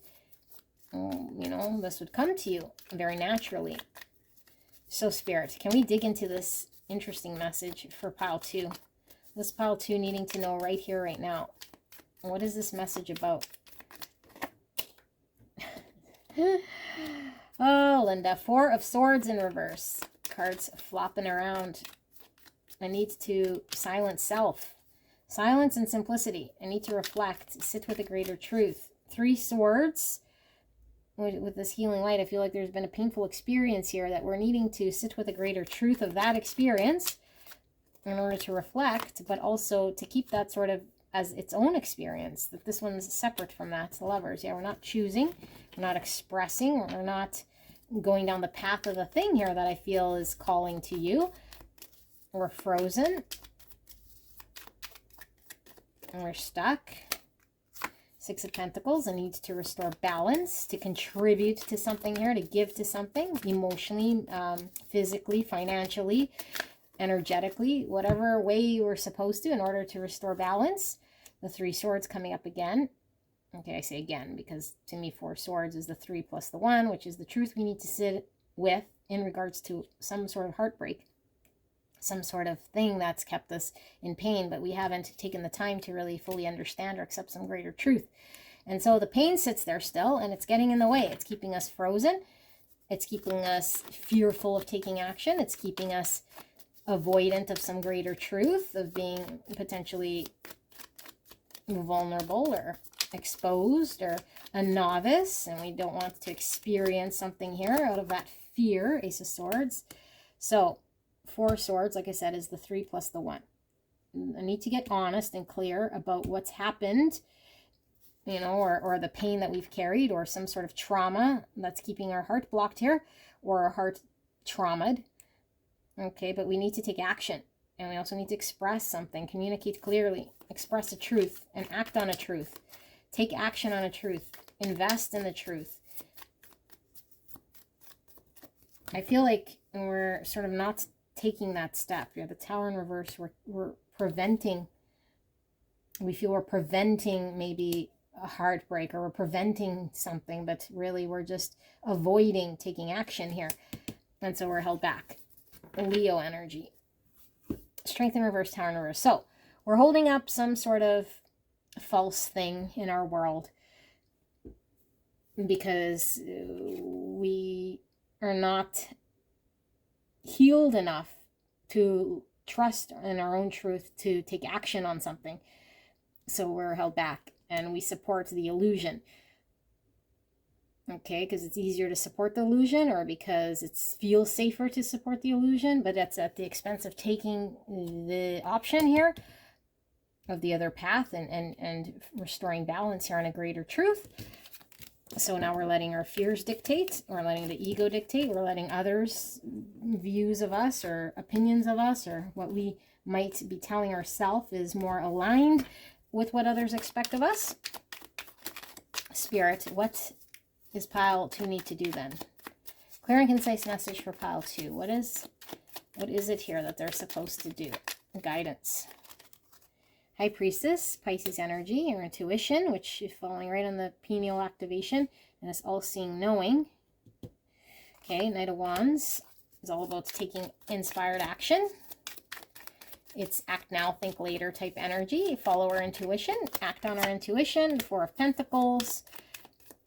you know, this would come to you very naturally. So Spirit, can we dig into this interesting message for pile 2? This pile 2 needing to know right here, right now. What is this message about? Oh, Linda. 4 of Swords in reverse. Cards flopping around. I need to silence self. Silence and simplicity. I need to reflect. Sit with a greater truth. 3 swords. With this healing light, I feel like there's been a painful experience here that we're needing to sit with a greater truth of that experience in order to reflect, but also to keep that sort of as its own experience, that this one's separate from that. It's Lovers. Yeah, we're not choosing, we're not expressing, we're not going down the path of the thing here that I feel is calling to you. We're frozen. And we're stuck. 6 of Pentacles. I need to restore balance, to contribute to something here, to give to something, emotionally, physically, financially, energetically, whatever way you were supposed to in order to restore balance. The 3 swords coming up again. Okay, I say again because to me 4 swords is the 3 plus the 1, which is the truth we need to sit with in regards to some sort of heartbreak, some sort of thing that's kept us in pain, but we haven't taken the time to really fully understand or accept some greater truth. And so the pain sits there still, and it's getting in the way. It's keeping us frozen. It's keeping us fearful of taking action. It's keeping us avoidant of some greater truth, of being potentially vulnerable or exposed or a novice, and we don't want to experience something here out of that fear. Ace of Swords. So 4 swords, like I said, is the 3 plus the 1. I need to get honest and clear about what's happened, you know, or the pain that we've carried, or some sort of trauma that's keeping our heart blocked here, or our heart traumatized. Okay, but we need to take action, and we also need to express something, communicate clearly, express a truth, and act on a truth. Take action on a truth. Invest in the truth. I feel like we're sort of not taking that step. Yeah, the Tower in reverse, we're preventing, we feel we're preventing maybe a heartbreak, or we're preventing something, but really we're just avoiding taking action here. And so we're held back. Leo energy. Strength in reverse, Tower in reverse. So we're holding up some sort of false thing in our world because we are not healed enough to trust in our own truth to take action on something. So we're held back, and we support the illusion. Okay, because it's easier to support the illusion, or because it feels safer to support the illusion, but that's at the expense of taking the option here of the other path and restoring balance here on a greater truth. So now we're letting our fears dictate, we're letting the ego dictate, we're letting others' views of us or opinions of us, or what we might be telling ourselves is more aligned with what others expect of us. Spirit, what is pile 2 need to do then? Clear and concise message for pile 2. What is it here that they're supposed to do? Guidance. High Priestess, Pisces energy, your intuition, which is falling right on the pineal activation, and it's all-seeing knowing. Okay, Knight of Wands is all about taking inspired action. It's act now, think later type energy. Follow our intuition, act on our intuition. 4 of Pentacles.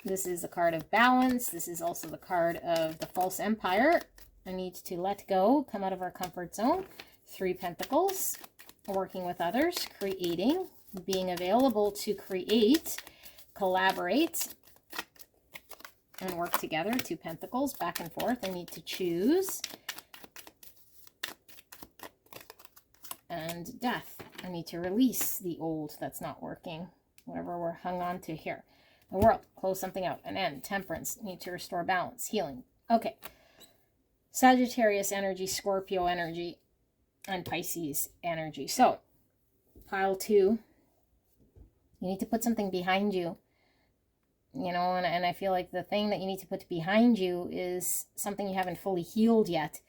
This is a card of balance. This is also the card of the false empire. I need to let go, come out of our comfort zone. 3 Pentacles. Working with others, creating, being available to create, collaborate, and work together. 2 Pentacles, back and forth. I need to choose. And Death. I need to release the old that's not working, whatever we're hung on to here. The World, close something out. An end. Temperance, need to restore balance, healing. Okay. Sagittarius energy, Scorpio energy, and Pisces energy. So, pile 2, you need to put something behind you. You know, and I feel like the thing that you need to put behind you is something you haven't fully healed yet.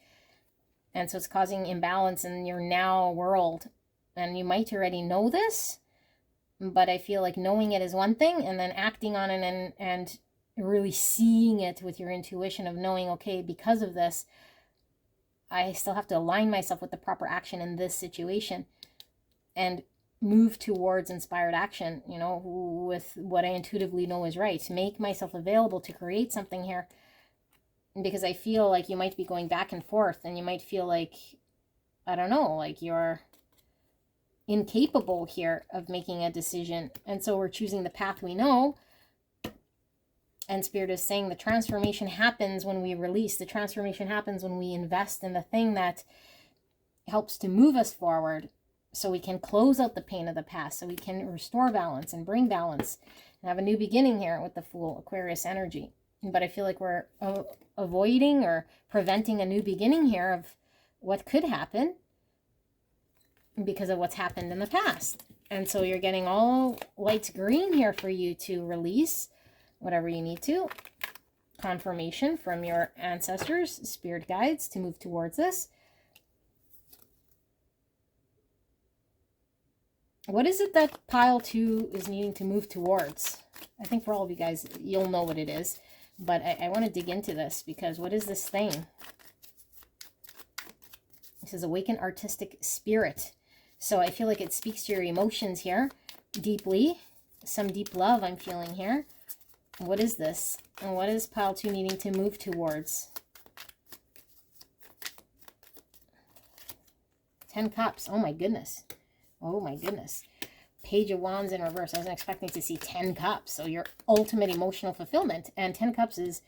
And so it's causing imbalance in your now world. And you might already know this, but I feel like knowing it is one thing, and then acting on it and really seeing it with your intuition of knowing, okay, because of this, I still have to align myself with the proper action in this situation and move towards inspired action, you know, with what I intuitively know is right. Make myself available to create something here, because I feel like you might be going back and forth, and you might feel like, I don't know, like you're incapable here of making a decision. And so we're choosing the path we know. And Spirit is saying the transformation happens when we release. The transformation happens when we invest in the thing that helps to move us forward, so we can close out the pain of the past, so we can restore balance and bring balance and have a new beginning here with the Fool Aquarius energy. But I feel like we're avoiding or preventing a new beginning here of what could happen because of what's happened in the past. And so you're getting all lights green here for you to release whatever you need to. Confirmation from your ancestors, spirit guides, to move towards this. What is it that pile 2 is needing to move towards? I think for all of you guys, you'll know what it is. But I want to dig into this, because what is this thing? It says awaken artistic spirit. So I feel like it speaks to your emotions here deeply. Some deep love I'm feeling here. What is this? And what is pile 2 needing to move towards? 10 cups. Oh my goodness. Oh my goodness. Page of Wands in reverse. I wasn't expecting to see 10 cups. So your ultimate emotional fulfillment. And 10 cups is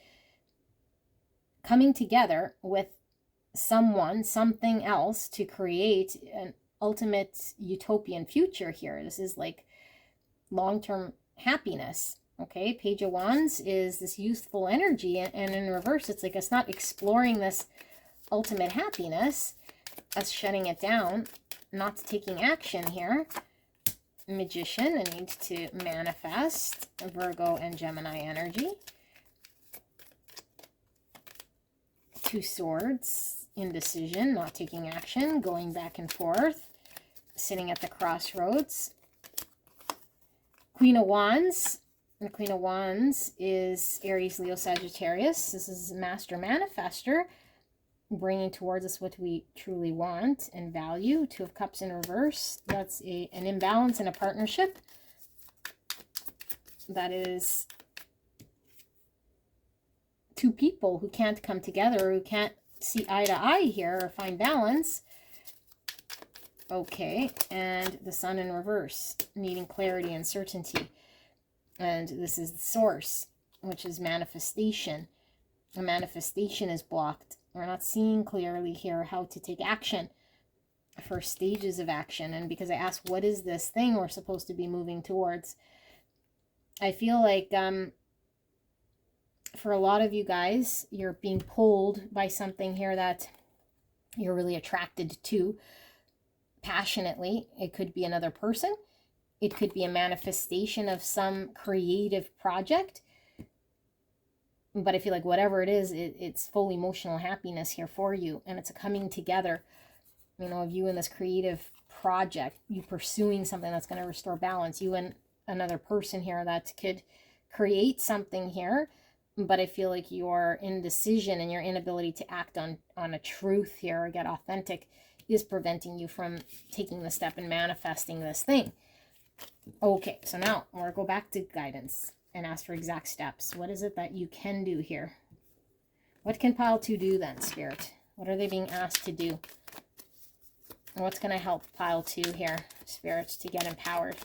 coming together with someone, something else, to create an ultimate utopian future here. This is like long-term happiness. Okay, Page of Wands is this youthful energy, and in reverse, it's like us not exploring this ultimate happiness, us shutting it down, not taking action here. Magician, I need to manifest. Virgo and Gemini energy. 2 Swords, indecision, not taking action, going back and forth, sitting at the crossroads. Queen of Wands. The Queen of Wands is Aries, Leo, Sagittarius. This is Master Manifester, bringing towards us what we truly want and value. 2 of Cups in reverse. That's an imbalance in a partnership. That is 2 people who can't come together, who can't see eye to eye here or find balance. Okay, and the Sun in reverse, needing clarity and certainty. And this is the Source, which is manifestation. A manifestation is blocked. We're not seeing clearly here how to take action, first stages of action. And because I asked, what is this thing we're supposed to be moving towards? I feel like for a lot of you guys, you're being pulled by something here that you're really attracted to passionately. It could be another person. It could be a manifestation of some creative project. But I feel like whatever it is, it's full emotional happiness here for you. And it's a coming together, you know, of you in this creative project. You pursuing something that's going to restore balance. You and another person here that could create something here. But I feel like your indecision and your inability to act on a truth here or get authentic is preventing you from taking the step and manifesting this thing. Okay, so now we'll go back to guidance and ask for exact steps. What is it that you can do here? What can pile 2 do then, Spirit? What are they being asked to do? And what's going to help pile 2 here, Spirit, to get empowered?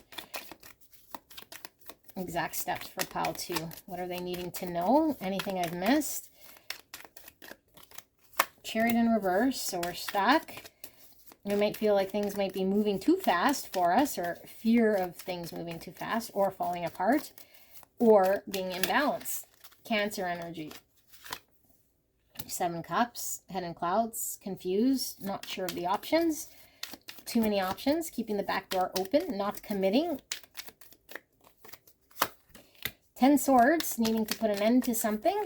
Exact steps for pile 2. What are they needing to know? Anything I've missed? Chariot in reverse, so we're stuck. We might feel like things might be moving too fast for us, or fear of things moving too fast, or falling apart, or being imbalanced. Cancer energy. 7 Cups, head in clouds, confused, not sure of the options. Too many options, keeping the back door open, not committing. 10 Swords, needing to put an end to something.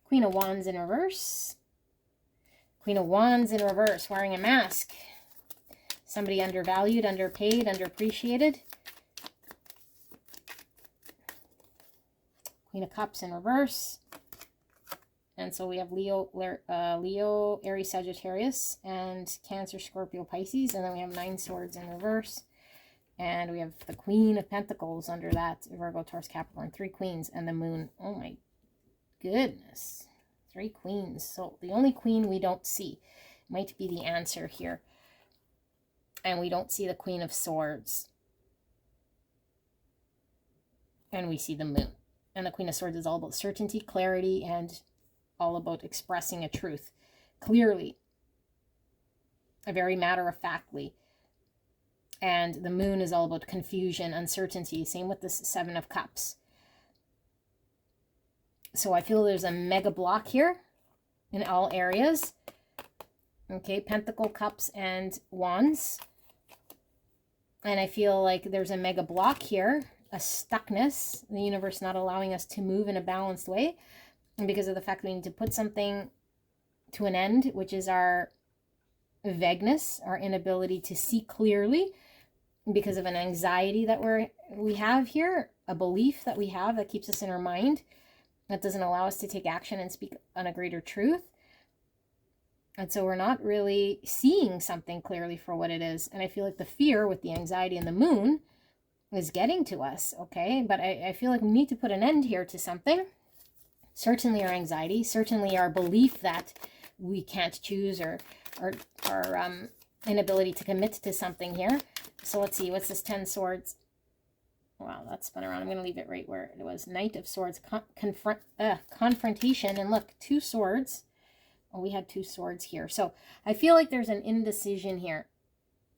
Queen of Wands in reverse. Queen of Wands in reverse, wearing a mask. Somebody undervalued, underpaid, underappreciated. Queen of Cups in reverse. And so we have Leo, Aries, Sagittarius, and Cancer, Scorpio, Pisces. And then we have 9 swords in reverse. And we have the Queen of Pentacles under that, Virgo, Taurus, Capricorn, 3 queens, and the moon. Oh my goodness. 3 queens. So the only queen we don't see might be the answer here. And we don't see the Queen of Swords. And we see the moon. And the Queen of Swords is all about certainty, clarity, and all about expressing a truth clearly, a very matter-of-factly. And the moon is all about confusion, uncertainty. Same with the 7 of Cups. So I feel there's a mega block here in all areas. Okay, Pentacle, Cups, and Wands. And I feel like there's a mega block here, a stuckness, the universe not allowing us to move in a balanced way. And because of the fact that we need to put something to an end, which is our vagueness, our inability to see clearly, because of an anxiety that we have here, a belief that we have that keeps us in our mind, that doesn't allow us to take action and speak on a greater truth. And so we're not really seeing something clearly for what it is. And I feel like the fear with the anxiety and the moon is getting to us, okay? But I feel like we need to put an end here to something. Certainly our anxiety, certainly our belief that we can't choose, or our inability to commit to something here. So let's see, what's this 10 swords? Wow, that spun around. I'm going to leave it right where it was. Knight of Swords, confrontation. And look, 2 swords. Oh, we had 2 swords here. So I feel like there's an indecision here.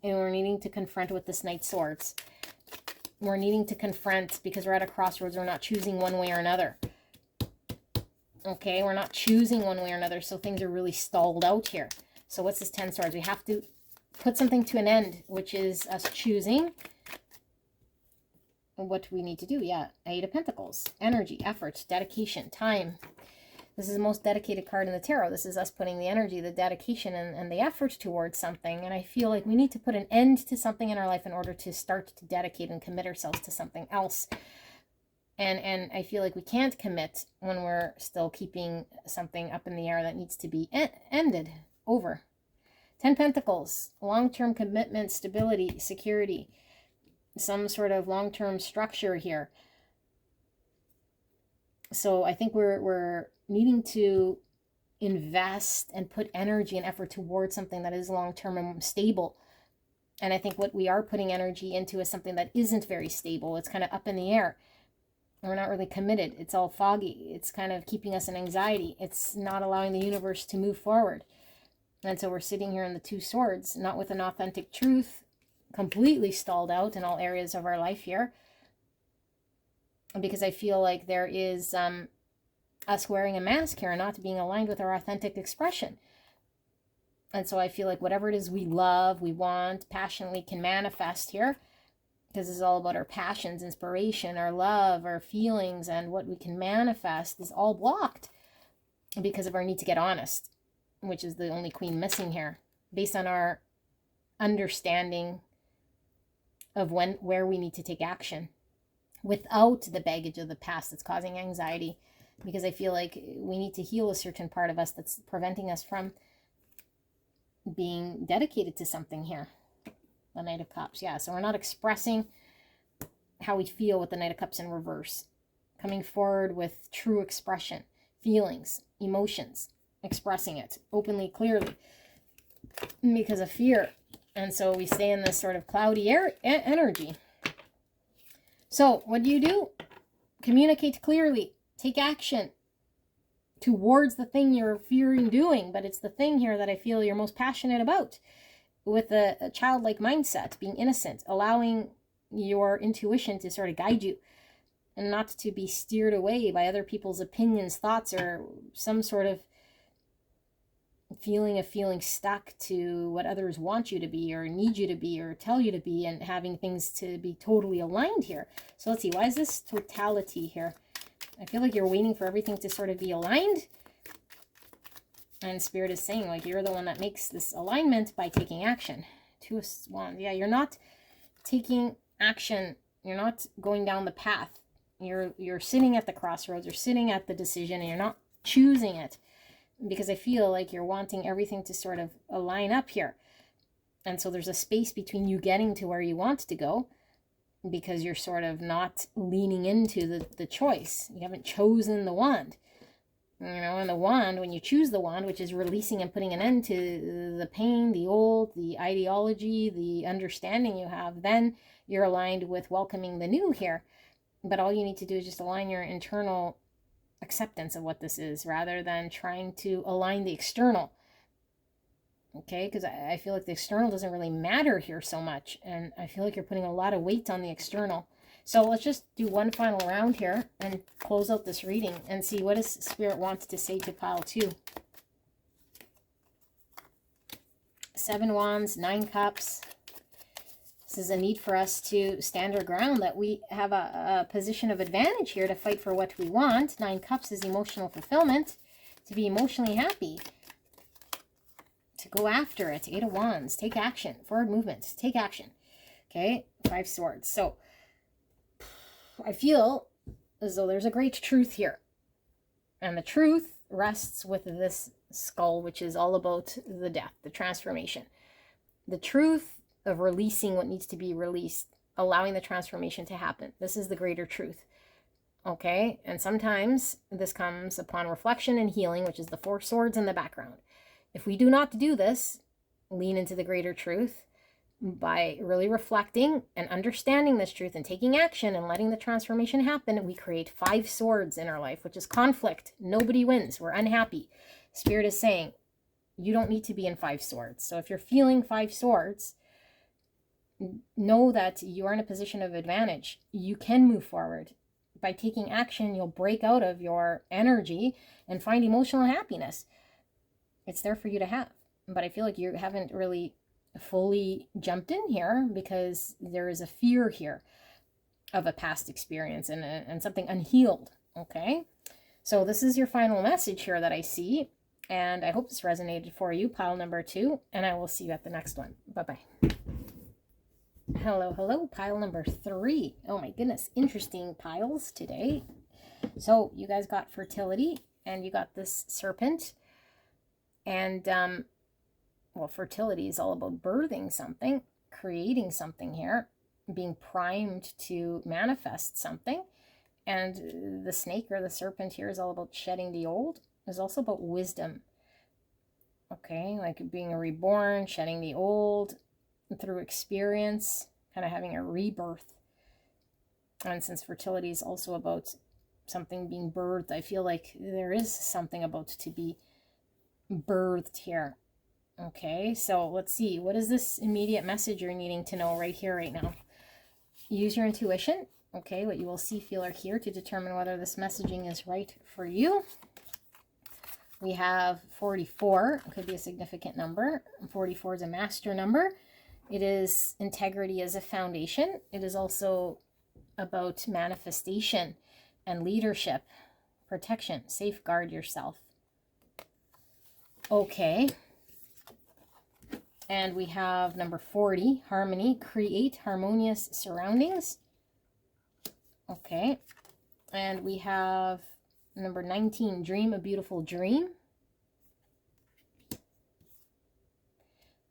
And we're needing to confront with this Knight Swords. We're needing to confront because we're at a crossroads. We're not choosing one way or another. Okay, we're not choosing one way or another. So things are really stalled out here. So what's this 10 swords? We have to put something to an end, which is us choosing what we need to do. Yeah, 8 of Pentacles. Energy, effort, dedication, time. This is the most dedicated card in the tarot. This is us putting the energy, the dedication, and the effort towards something. And I feel like we need to put an end to something in our life in order to start to dedicate and commit ourselves to something else. And I feel like we can't commit when we're still keeping something up in the air that needs to be ended, over. 10 Pentacles, long-term commitment, stability, security, some sort of long-term structure here. So I think we're needing to invest and put energy and effort towards something that is long-term and stable. And I think what we are putting energy into is something that isn't very stable. It's kind of up in the air. We're not really committed. It's all foggy. It's kind of keeping us in anxiety. It's not allowing the universe to move forward. And so we're sitting here in the 2 swords, not with an authentic truth, completely stalled out in all areas of our life here. Because I feel like there is us wearing a mask here and not being aligned with our authentic expression. And so I feel like whatever it is we love, we want, passionately can manifest here. Because this is all about our passions, inspiration, our love, our feelings, and what we can manifest is all blocked because of our need to get honest, which is the only queen missing here, based on our understanding of where we need to take action without the baggage of the past that's causing anxiety. Because I feel like we need to heal a certain part of us that's preventing us from being dedicated to something here. The Knight of Cups, yeah. So we're not expressing how we feel with the Knight of Cups in reverse. Coming forward with true expression, feelings, emotions, expressing it openly, clearly, because of fear. And so we stay in this sort of cloudy energy. So what do? Communicate clearly. Take action towards the thing you're fearing doing. But it's the thing here that I feel you're most passionate about. With a childlike mindset, being innocent, allowing your intuition to sort of guide you and not to be steered away by other people's opinions, thoughts, or some sort of feeling stuck to what others want you to be or need you to be or tell you to be, and having things to be totally aligned here. So let's see, why is this totality here? I feel like you're waiting for everything to sort of be aligned. And Spirit is saying, like, you're the one that makes this alignment by taking action. 2 of Wands. Yeah, you're not taking action. You're not going down the path. You're sitting at the crossroads. You're sitting at the decision, and you're not choosing it. because I feel like you're wanting everything to sort of align up here. And so there's a space between you getting to where you want to go, because you're sort of not leaning into the choice. You haven't chosen the wand. You know, and the wand, when you choose the wand, which is releasing and putting an end to the pain, the old, the ideology, the understanding you have, then you're aligned with welcoming the new here. But all you need to do is just align your internal acceptance of what this is, rather than trying to align the external. Okay, because I feel like the external doesn't really matter here so much, and I feel like you're putting a lot of weight on the external. So let's just do one final round here and close out this reading and see what does Spirit wants to say to pile 2. 7 Wands, 9 Cups. This is a need for us to stand our ground, that we have a position of advantage here to fight for what we want. 9 Cups is emotional fulfillment, to be emotionally happy, to go after it. 8 of Wands, take action, forward movement, take action. Okay, 5 Swords. So I feel as though there's a great truth here. And the truth rests with this skull, which is all about the death, the transformation. The truth of releasing what needs to be released, allowing the transformation to happen. This is the greater truth. Okay? And sometimes this comes upon reflection and healing, which is the 4 Swords in the background. If we do not do this, lean into the greater truth, by really reflecting and understanding this truth and taking action and letting the transformation happen, we create 5 Swords in our life, which is conflict. Nobody wins. We're unhappy. Spirit is saying, you don't need to be in 5 Swords. So if you're feeling 5 Swords, know that you are in a position of advantage. You can move forward. By taking action, you'll break out of your energy and find emotional happiness. It's there for you to have. But I feel like you haven't really fully jumped in here, because there is a fear here of a past experience and something unhealed. Okay, so this is your final message here that I see, and I hope this resonated for you, pile number 2, and I will see you at the next one. Bye-bye. Hello, pile number 3. Oh my goodness, interesting piles today. So you guys got fertility, and you got this serpent, and well, fertility is all about birthing something, creating something here, being primed to manifest something. And the snake or the serpent here is all about shedding the old. It's also about wisdom. Okay, like being reborn, shedding the old through experience, kind of having a rebirth. And since fertility is also about something being birthed, I feel like there is something about to be birthed here. Okay, so let's see. What is this immediate message you're needing to know right here, right now? Use your intuition. Okay, what you will see, feel, or hear to determine whether this messaging is right for you. We have 44. It could be a significant number. 44 is a master number. It is integrity as a foundation. It is also about manifestation and leadership, protection, safeguard yourself. Okay. And we have number 40, harmony, create harmonious surroundings. Okay. And we have number 19, dream a beautiful dream.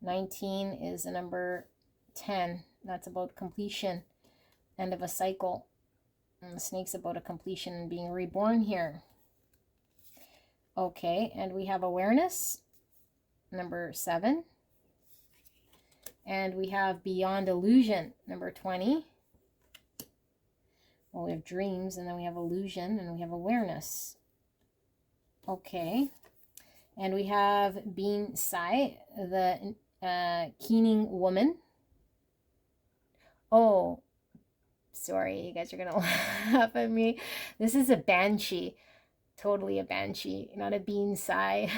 19 is a number 10. That's about completion, end of a cycle. And the snake's about a completion and being reborn here. Okay, and we have awareness, number 7. And we have beyond illusion, number 20. Well, we have dreams, and then we have illusion, and we have awareness. Okay. And we have being Sai, the keening woman. Oh, sorry, you guys are going to laugh at me. This is a banshee. Totally a banshee, not a bean Sai.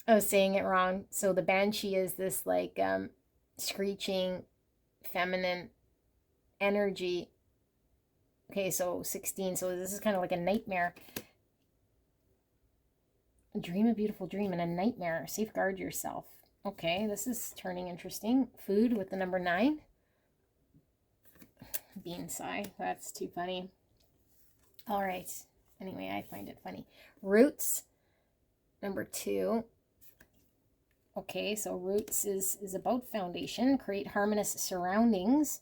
I was saying it wrong. So the banshee is this like screeching feminine energy. Okay, so 16. So this is kind of like a nightmare. Dream a beautiful dream and a nightmare. Safeguard yourself. Okay, this is turning interesting. Food with the number 9. Bean Sai. That's too funny. All right. Anyway, I find it funny. Roots. Number 2. Okay, so roots is about foundation. Create harmonious surroundings.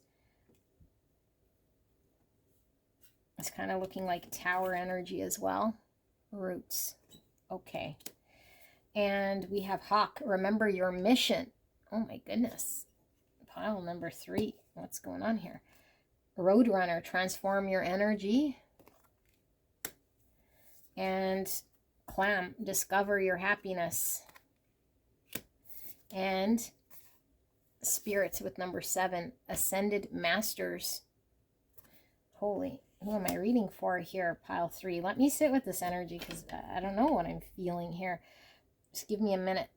It's kind of looking like tower energy as well. Roots. Okay. And we have Hawk. Remember your mission. Oh my goodness. Pile number 3. What's going on here? Roadrunner. Transform your energy. And Clam. Discover your happiness. And Spirits with number 7. Ascended Masters. Holy, who am I reading for here? Pile 3. Let me sit with this energy because I don't know what I'm feeling here. Just give me a minute.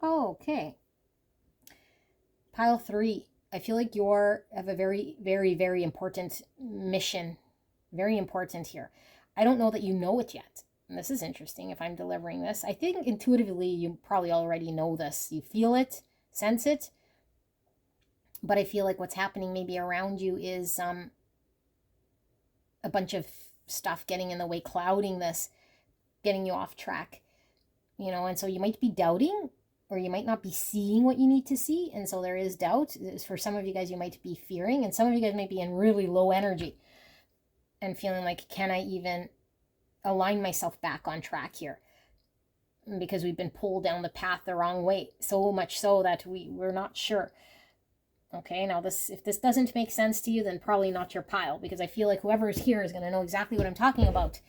Okay. Pile 3. I feel like you have a very, very, very important mission. Very important here. I don't know that you know it yet. And this is interesting if I'm delivering this. I think intuitively you probably already know this. You feel it, sense it. But I feel like what's happening maybe around you is a bunch of stuff getting in the way, clouding this, getting you off track. You know, and so you might be doubting, or you might not be seeing what you need to see. And so there is doubt. For some of you guys, you might be fearing, and some of you guys might be in really low energy and feeling like, can I even align myself back on track here? Because we've been pulled down the path the wrong way, so much so that we're not sure. Okay, now if this doesn't make sense to you, then probably not your pile, because I feel like whoever is here is going to know exactly what I'm talking about.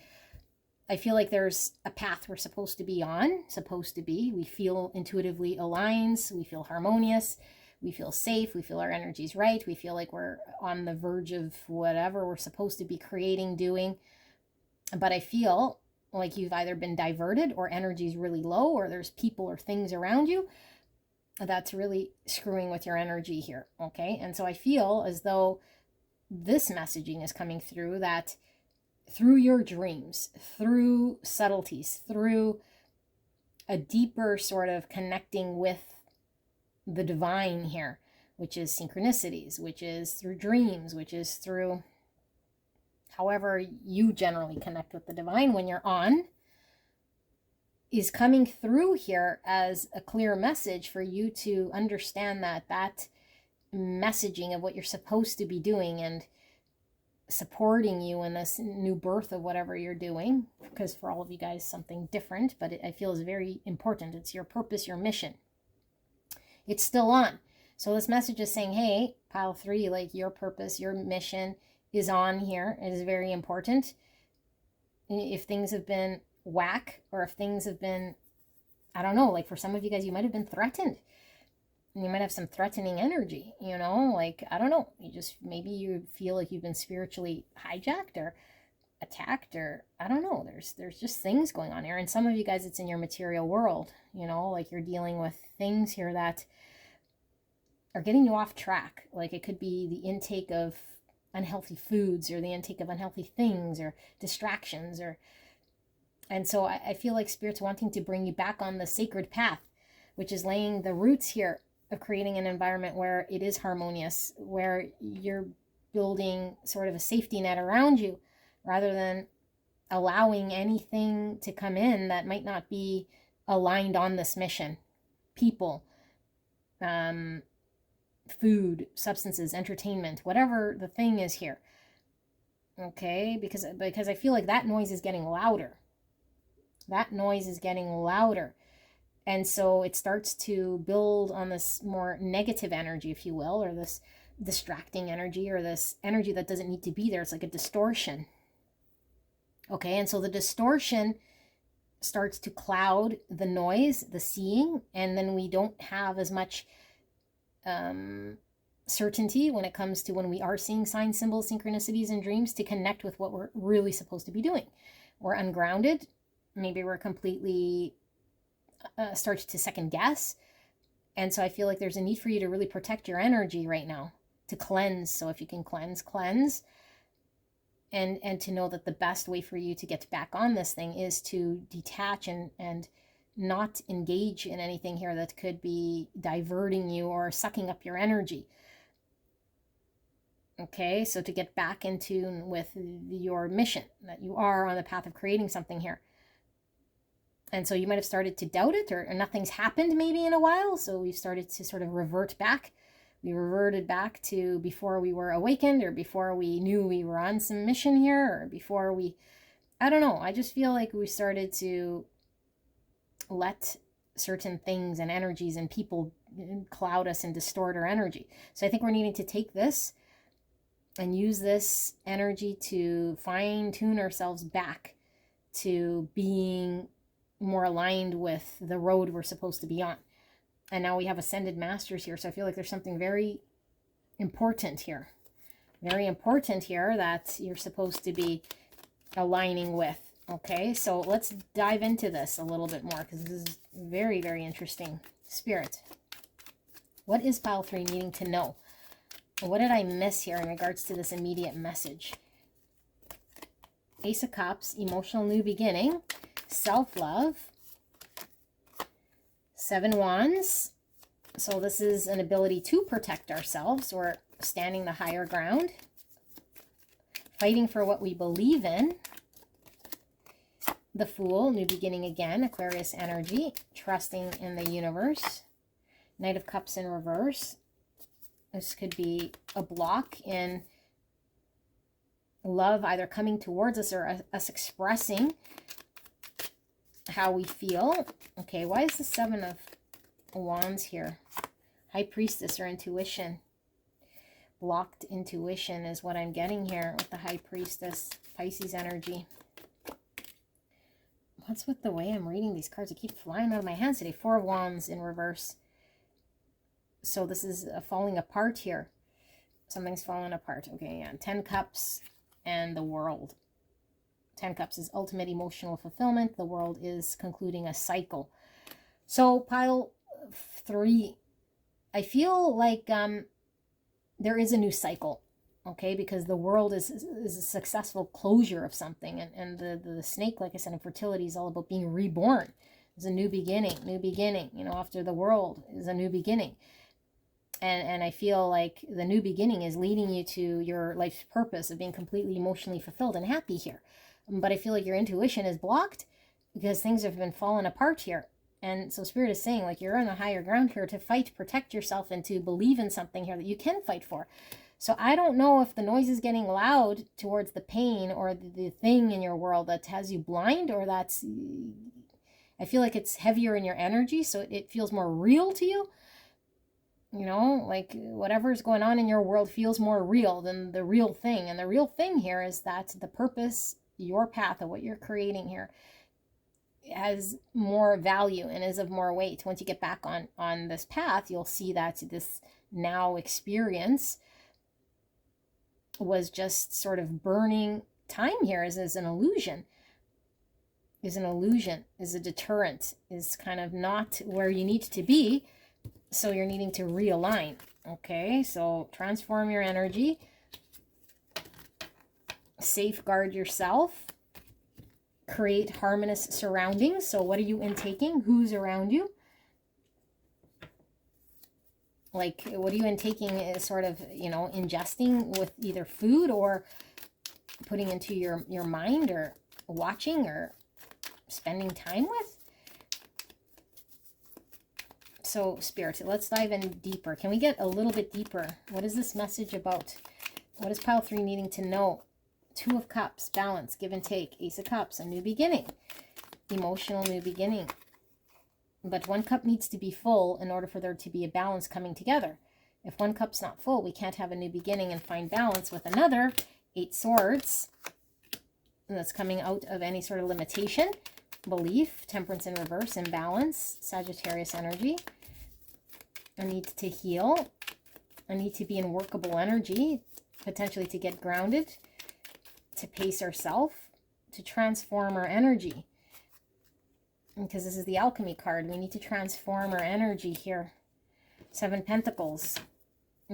I feel like there's a path we're supposed to be on, we feel intuitively aligns, we feel harmonious, we feel safe, we feel our energy's right, we feel like we're on the verge of whatever we're supposed to be creating, doing. But I feel like you've either been diverted, or energy's really low, or there's people or things around you that's really screwing with your energy here. Okay, and so I feel as though this messaging is coming through, that through your dreams, through subtleties, through a deeper sort of connecting with the divine here, which is synchronicities, which is through dreams, which is through however you generally connect with the divine when you're on, is coming through here as a clear message for you to understand that messaging of what you're supposed to be doing, and supporting you in this new birth of whatever you're doing, because for all of you guys something different, but I feel is very important. It's your purpose, your mission. It's still on. So this message is saying, hey, pile 3, like your purpose, your mission is on here. It is very important. If things have been whack, or if things have been, I don't know, like for some of you guys, you might have been threatened. You might have some threatening energy, you know, like, I don't know, maybe you feel like you've been spiritually hijacked or attacked, or I don't know, there's just things going on here. And some of you guys, it's in your material world, you know, like you're dealing with things here that are getting you off track. Like it could be the intake of unhealthy foods, or the intake of unhealthy things, or distractions, and so I feel like Spirit's wanting to bring you back on the sacred path, which is laying the roots here of creating an environment where it is harmonious, where you're building sort of a safety net around you, rather than allowing anything to come in that might not be aligned on this mission. People, food, substances, entertainment, whatever the thing is here. Okay, because I feel like that noise is getting louder. That noise is getting louder. And so it starts to build on this more negative energy, if you will, or this distracting energy, or this energy that doesn't need to be there. It's like a distortion. Okay, and so the distortion starts to cloud the noise, the seeing, and then we don't have as much certainty when it comes to when we are seeing signs, symbols, synchronicities, and dreams, to connect with what we're really supposed to be doing. We're ungrounded. Maybe we're completely start to second guess. And so I feel like there's a need for you to really protect your energy right now, to cleanse. So if you can cleanse, and to know that the best way for you to get back on this thing is to detach and not engage in anything here that could be diverting you or sucking up your energy. Okay, so to get back in tune with your mission, that you are on the path of creating something here. And so you might have started to doubt it, or nothing's happened maybe in a while. So we've started to sort of revert back. We reverted back to before we were awakened, or before we knew we were on some mission here, or before we, I don't know. I just feel like we started to let certain things and energies and people cloud us and distort our energy. So I think we're needing to take this and use this energy to fine tune ourselves back to being more aligned with the road we're supposed to be on. And now we have ascended masters here. So I feel like there's something very important here. Very important here that you're supposed to be aligning with. Okay, so let's dive into this a little bit more, because this is very, very interesting. Spirit, what is pile 3 needing to know? What did I miss here in regards to this immediate message? Ace of Cups, emotional new beginning, self-love, 7 Wands. So this is an ability to protect ourselves, or standing the higher ground, fighting for what we believe in. The Fool, new beginning again, Aquarius energy, trusting in the universe. Knight of Cups in reverse. This could be a block in love either coming towards us or us expressing how we feel. Okay, why is the 7 of Wands here? High Priestess or intuition. Blocked intuition is what I'm getting here with the High Priestess, Pisces energy. What's with the way I'm reading these cards? They keep flying out of my hands today. 4 of Wands in reverse. So this is falling apart here. Something's falling apart. Okay, yeah. 10 Cups and the World. 10 Cups is ultimate emotional fulfillment. The World is concluding a cycle. So pile 3, I feel like there is a new cycle. Okay, because the World is a successful closure of something. And the snake, like I said, in fertility is all about being reborn. It's a new beginning, you know, after the World is a new beginning. And I feel like the new beginning is leading you to your life's purpose of being completely emotionally fulfilled and happy here. But I feel like your intuition is blocked because things have been falling apart here. And so Spirit is saying, like, you're on a higher ground here to fight, protect yourself, and to believe in something here that you can fight for. So I don't know if the noise is getting loud towards the pain or the thing in your world that has you blind, or that's, I feel like it's heavier in your energy, so it feels more real to you. You know, like whatever's going on in your world feels more real than the real thing. And the real thing here is that the purpose, your path of what you're creating here has more value and is of more weight. Once you get back on this path, you'll see that this now experience was just sort of burning time here is an illusion. Is a deterrent, is kind of not where you need to be. So you're needing to realign. Okay, so transform your energy. Safeguard yourself. Create harmonious surroundings. So what are you intaking? Who's around you? Like, what are you intaking is sort of, you know, ingesting with either food or putting into your mind, or watching or spending time with? So Spirit, let's dive in deeper. Can we get a little bit deeper? What is this message about? What is pile 3 needing to know? 2 of Cups, balance, give and take. Ace of Cups, a new beginning. Emotional new beginning. But 1 cup needs to be full in order for there to be a balance coming together. If 1 cup's not full, we can't have a new beginning and find balance with another. 8 Swords. And that's coming out of any sort of limitation. Belief, Temperance in reverse, imbalance, Sagittarius energy. I need to heal. I need to be in workable energy, potentially to get grounded, to pace ourselves, to transform our energy. Because this is the alchemy card. We need to transform our energy here. 7 Pentacles.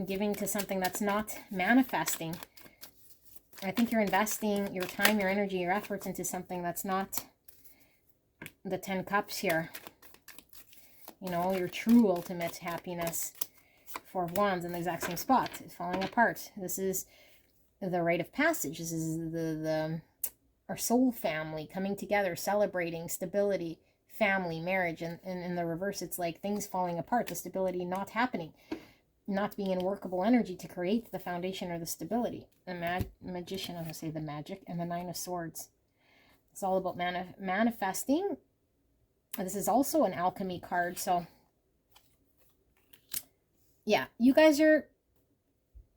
Giving to something that's not manifesting. I think you're investing your time, your energy, your efforts into something that's not the 10 Cups here. You know, your true ultimate happiness. Four of Wands in the exact same spot. It's falling apart. This is the rite of passage. This is our soul family coming together, celebrating stability, family, marriage. And in the reverse, it's like things falling apart, the stability not happening, not being in workable energy to create the foundation or the stability. The magician, I'm going to say the magic, and the Nine of Swords. It's all about manifesting. This is also an alchemy card. So yeah, you guys are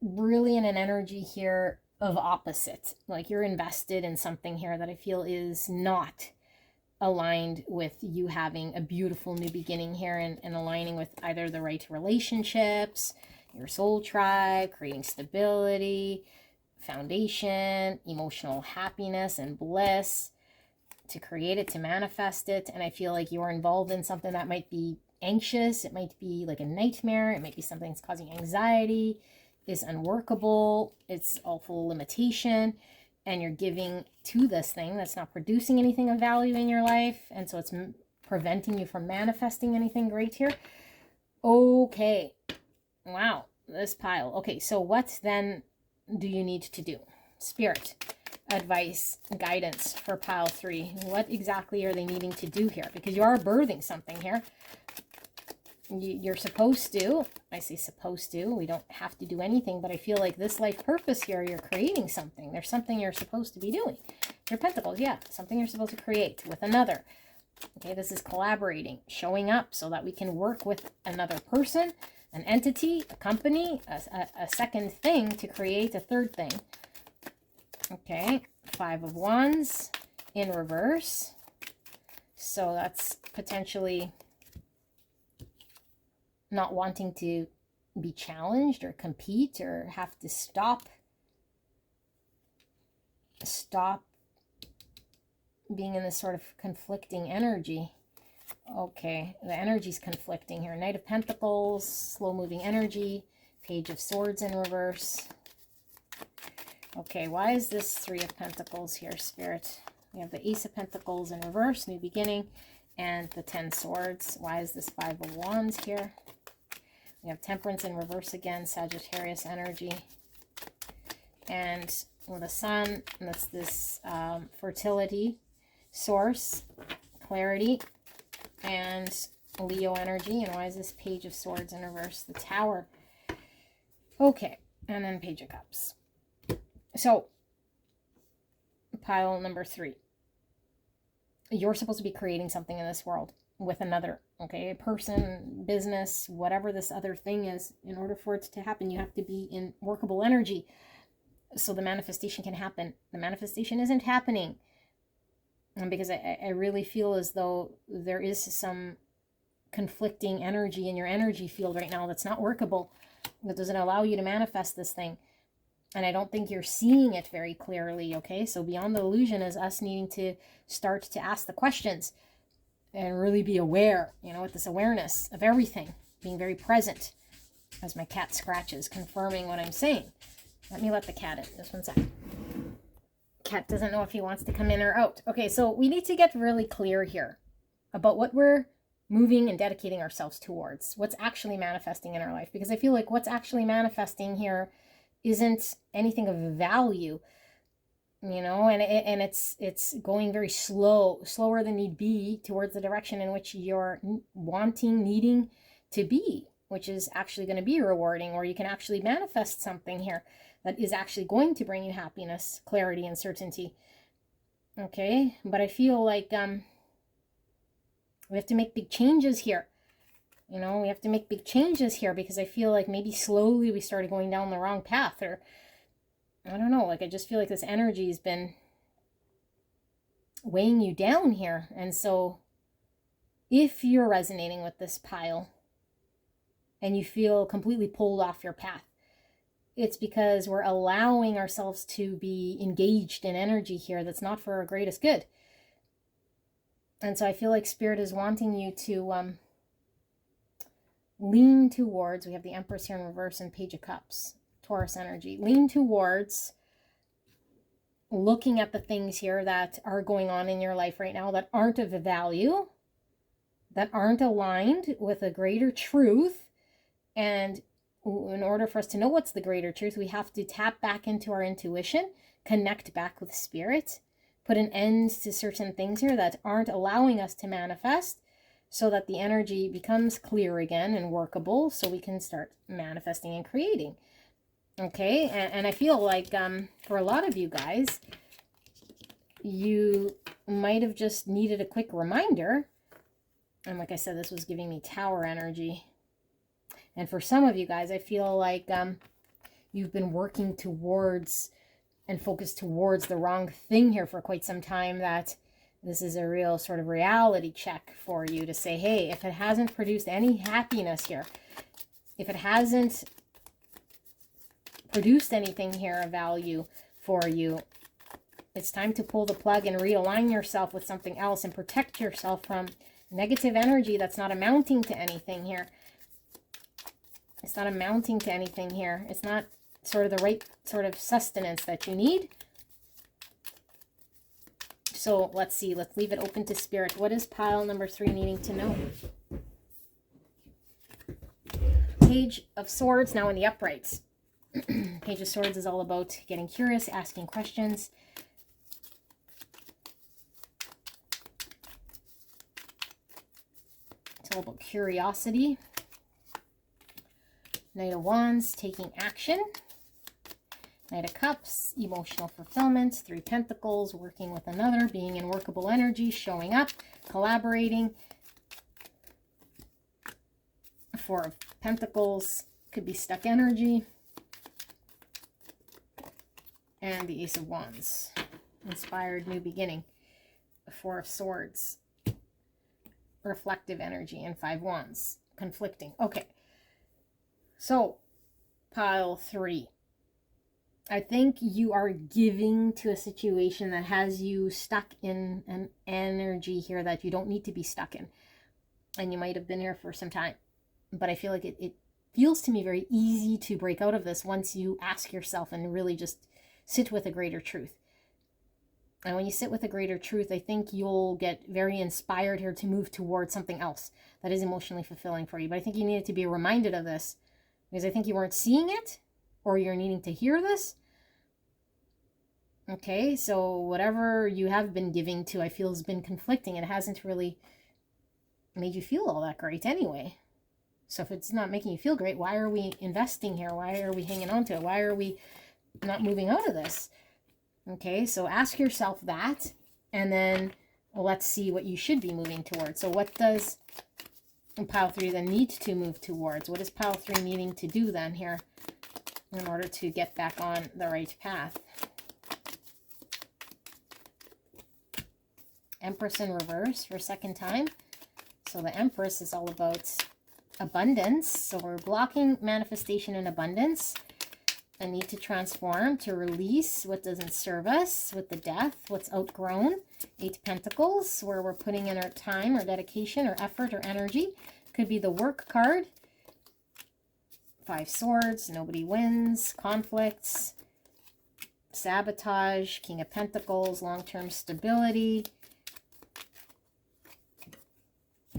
really in an energy here of opposite. Like you're invested in something here that I feel is not aligned with you having a beautiful new beginning here, and aligning with either the right relationships, your soul tribe, creating stability, foundation, emotional happiness and bliss, to create it, to manifest it. And I feel like you're involved in something that might be anxious. It might be like a nightmare. It might be something that's causing anxiety, is unworkable. It's all full of limitation. And you're giving to this thing that's not producing anything of value in your life. And so it's preventing you from manifesting anything great here. Okay. Wow. This pile. Okay. So what then do you need to do? Spirit, advice, guidance for pile 3. What exactly are they needing to do here? Because you are birthing something here. You're supposed to, I say supposed to, we don't have to do anything, but I feel like this life purpose here, you're creating something. There's something you're supposed to be doing. Your Pentacles, yeah, something you're supposed to create with another. Okay, this is collaborating, showing up so that we can work with another person, an entity, a company, a second thing to create a third thing. Okay, Five of Wands in reverse. So that's potentially not wanting to be challenged or compete or have to stop being in this sort of conflicting energy. Okay, the energy's conflicting here. Knight of Pentacles, slow moving energy, Page of Swords in reverse. Okay, why is this Three of Pentacles here, Spirit? We have the Ace of Pentacles in reverse, new beginning, and the 10 Swords. Why is this Five of Wands here? We have Temperance in reverse again, Sagittarius energy. And with the Sun, that's this fertility source, clarity, and Leo energy. And why is this Page of Swords in reverse? The Tower. Okay, and then Page of Cups. So, pile number 3. You're supposed to be creating something in this world with another, okay? A person, business, whatever this other thing is. In order for it to happen, you have to be in workable energy so the manifestation can happen. The manifestation isn't happening because I really feel as though there is some conflicting energy in your energy field right now that's not workable, that doesn't allow you to manifest this thing. And I don't think you're seeing it very clearly, okay? So beyond the illusion is us needing to start to ask the questions and really be aware, you know, with this awareness of everything, being very present, as my cat scratches, confirming what I'm saying. Let me let the cat in. Just one second. Cat doesn't know if he wants to come in or out. Okay, so we need to get really clear here about what we're moving and dedicating ourselves towards, what's actually manifesting in our life. Because I feel like what's actually manifesting here isn't anything of value, you know, and it's going very slower than need be towards the direction in which you're wanting, needing to be, which is actually going to be rewarding, or you can actually manifest something here that is actually going to bring you happiness, clarity, and certainty. Okay, but I feel like we have to make big changes here. You know, we have to make big changes here because I feel like maybe slowly we started going down the wrong path, or I don't know, like I just feel like this energy has been weighing you down here. And so if you're resonating with this pile and you feel completely pulled off your path, it's because we're allowing ourselves to be engaged in energy here that's not for our greatest good. And so I feel like Spirit is wanting you to lean towards, we have the Empress here in reverse and Page of Cups, Taurus energy. Lean towards looking at the things here that are going on in your life right now that aren't of value, that aren't aligned with a greater truth. And in order for us to know what's the greater truth, we have to tap back into our intuition, connect back with spirit, put an end to certain things here that aren't allowing us to manifest, so that the energy becomes clear again and workable, so we can start manifesting and creating. Okay, and I feel like for a lot of you guys, you might have just needed a quick reminder. And like I said, this was giving me tower energy. And for some of you guys, I feel like you've been working towards and focused towards the wrong thing here for quite some time, that this is a real sort of reality check for you to say, hey, if it hasn't produced any happiness here, if it hasn't produced anything here of value for you, it's time to pull the plug and realign yourself with something else and protect yourself from negative energy that's not amounting to anything here. It's not amounting to anything here. It's not sort of the right sort of sustenance that you need. So let's see. Let's leave it open to spirit. What is pile number 3 needing to know? Page of Swords now in the uprights. Page of Swords is all about getting curious, asking questions. It's all about curiosity. Knight of Wands, taking action. Knight of Cups, emotional fulfillment. 3 Pentacles, working with another, being in workable energy, showing up, collaborating. 4 of Pentacles, could be stuck energy. And the Ace of Wands, inspired new beginning. 4 of Swords, reflective energy, and 5 Wands, conflicting. Okay. So, pile 3. I think you are giving to a situation that has you stuck in an energy here that you don't need to be stuck in. And you might have been here for some time. But I feel like it feels to me very easy to break out of this once you ask yourself and really just sit with a greater truth. And when you sit with a greater truth, I think you'll get very inspired here to move towards something else that is emotionally fulfilling for you. But I think you needed to be reminded of this, because I think you weren't seeing it, or you're needing to hear this. Okay, so whatever you have been giving to, I feel, has been conflicting. It hasn't really made you feel all that great anyway. So if it's not making you feel great, why are we investing here? Why are we hanging on to it? Why are we not moving out of this? Okay, so ask yourself that, and then let's see what you should be moving towards. So what does pile 3 then need to move towards? What is pile 3 needing to do then here in order to get back on the right path? Empress in reverse for a second time. So the Empress is all about abundance. So we're blocking manifestation and abundance. A need to transform, to release what doesn't serve us with the Death, what's outgrown. 8 Pentacles, where we're putting in our time or dedication or effort or energy. Could be the Work card. 5 Swords, nobody wins. Conflicts. Sabotage. King of Pentacles, long-term stability.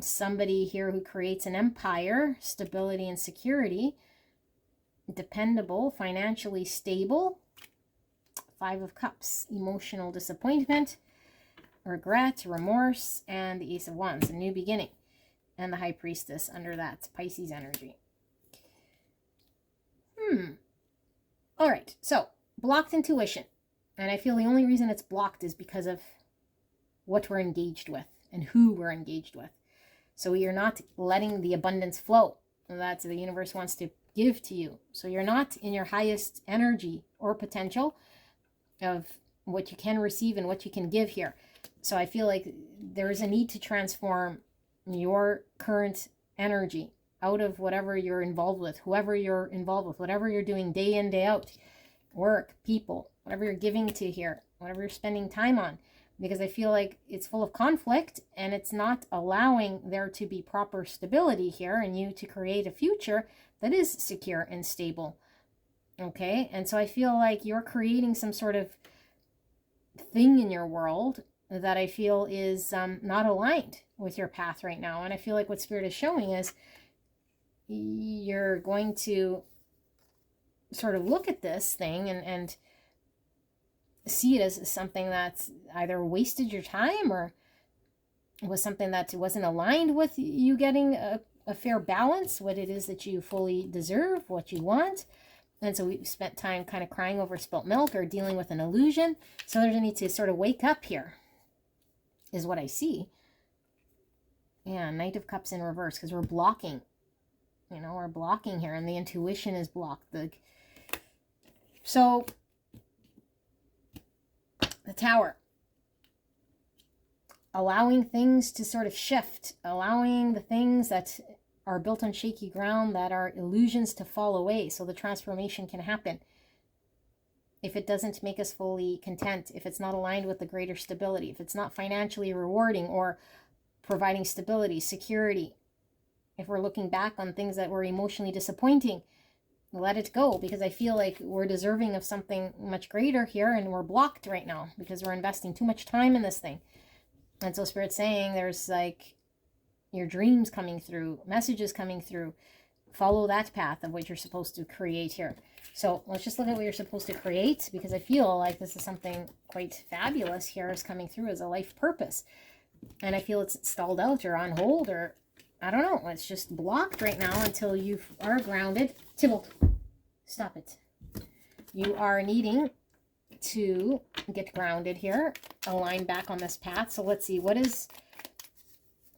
Somebody here who creates an empire, stability and security. Dependable, financially stable. 5 of Cups, emotional disappointment, regret, remorse, and the Ace of Wands, a new beginning. And the High Priestess under that, Pisces energy. All right, so blocked intuition. And I feel the only reason it's blocked is because of what we're engaged with and who we're engaged with. So you're not letting the abundance flow. That's the universe wants to give to you. So you're not in your highest energy or potential of what you can receive and what you can give here. So I feel like there is a need to transform your current energy out of whatever you're involved with, whoever you're involved with, whatever you're doing day in, day out, work, people, whatever you're giving to here, whatever you're spending time on. Because I feel like it's full of conflict and it's not allowing there to be proper stability here and you to create a future that is secure and stable. Okay, and so I feel like you're creating some sort of thing in your world that I feel is not aligned with your path right now. And I feel like what Spirit is showing is you're going to sort of look at this thing and see it as something that's either wasted your time or was something that wasn't aligned with you getting a fair balance, what it is that you fully deserve, what you want. And so we spent time kind of crying over spilt milk or dealing with an illusion. So there's a need to sort of wake up here, is what I see. Yeah, Knight of Cups in reverse, because we're blocking. You know, we're blocking here, and the intuition is blocked. So, the Tower. Allowing things to sort of shift. Allowing the things that are built on shaky ground, that are illusions, to fall away so the transformation can happen. If it doesn't make us fully content, if it's not aligned with the greater stability, if it's not financially rewarding or providing stability, security, if we're looking back on things that were emotionally disappointing, let it go, because I feel like we're deserving of something much greater here, and we're blocked right now because we're investing too much time in this thing. And so Spirit's saying there's like your dreams coming through, messages coming through. Follow that path of what you're supposed to create here. So let's just look at what you're supposed to create, because I feel like this is something quite fabulous here is coming through as a life purpose. And I feel it's stalled out or on hold, or I don't know. It's just blocked right now until you are grounded. Tybalt, stop it. You are needing to get grounded here, align back on this path. So let's see, what is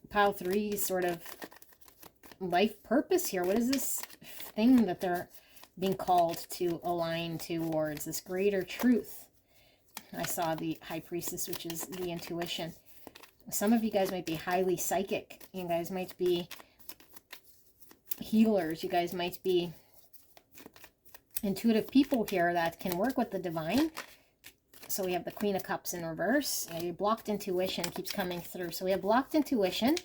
pile 3's sort of life purpose here? What is this thing that they're being called to align towards, this greater truth? I saw the High Priestess, which is the intuition. Some of you guys might be highly psychic. You guys might be healers. You guys might be intuitive people here that can work with the divine. So we have the Queen of Cups in reverse. Your blocked intuition keeps coming through. So we have blocked intuition,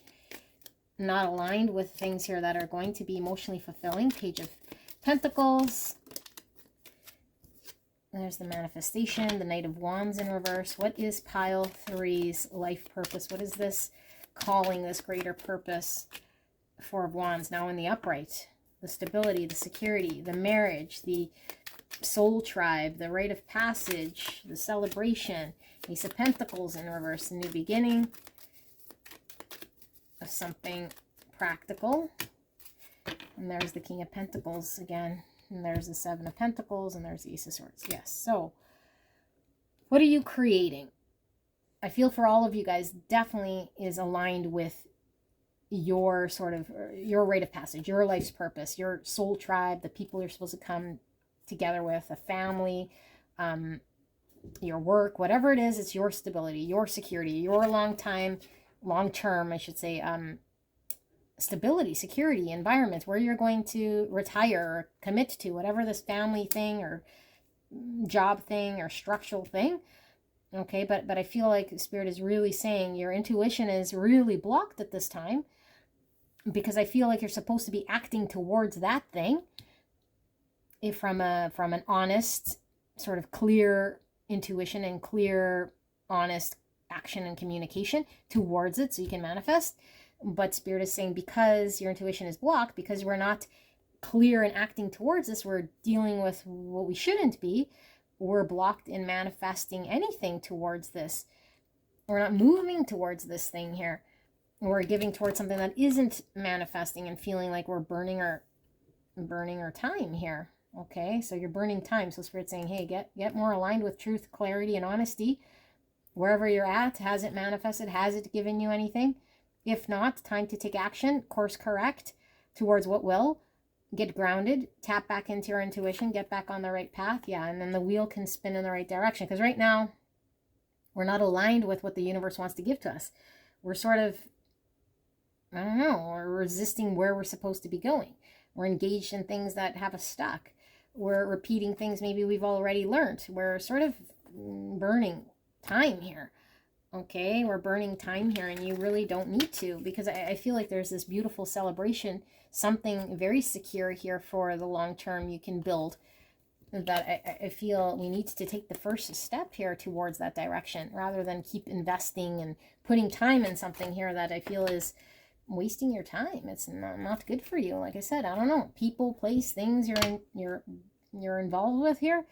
not aligned with things here that are going to be emotionally fulfilling. Page of Pentacles. There's the manifestation, the Knight of Wands in reverse. What is pile 3's life purpose? What is this calling, this greater purpose? Four of Wands now in the upright. The stability, the security, the marriage, the soul tribe, the rite of passage, the celebration. Ace of Pentacles in reverse, the new beginning of something practical. And there's the King of Pentacles again. And there's the Seven of Pentacles, and there's the Ace of Swords. Yes. So, what are you creating? I feel for all of you guys definitely is aligned with your sort of, your rite of passage, your life's purpose, your soul tribe, the people you're supposed to come together with, a family, your work, whatever it is, it's your stability, your security, your long-term, I should say, stability, security, environment, where you're going to retire or commit to, whatever this family thing or job thing or structural thing. Okay, but I feel like Spirit is really saying your intuition is really blocked at this time, because I feel like you're supposed to be acting towards that thing if from an honest, sort of clear intuition and clear, honest action and communication towards it so you can manifest. But Spirit is saying because your intuition is blocked, because we're not clear in acting towards this, we're dealing with what we shouldn't be, we're blocked in manifesting anything towards this. We're not moving towards this thing here. We're giving towards something that isn't manifesting and feeling like we're burning our time here. Okay, so you're burning time. So Spirit's saying, hey, get more aligned with truth, clarity, and honesty. Wherever you're at, has it manifested? Has it given you anything? If not, time to take action, course correct towards what will. Get grounded, tap back into your intuition, get back on the right path. Yeah, and then the wheel can spin in the right direction. Because right now, we're not aligned with what the universe wants to give to us. We're sort of, I don't know, we're resisting where we're supposed to be going. We're engaged in things that have us stuck. We're repeating things maybe we've already learned. We're sort of burning time here. Okay, we're burning time here, and you really don't need to, because I feel like there's this beautiful celebration, something very secure here for the long term you can build. that I feel we need to take the first step here towards that direction, rather than keep investing and putting time in something here that I feel is wasting your time. It's not good for you. Like I said, I don't know, people, place, things you're involved with here.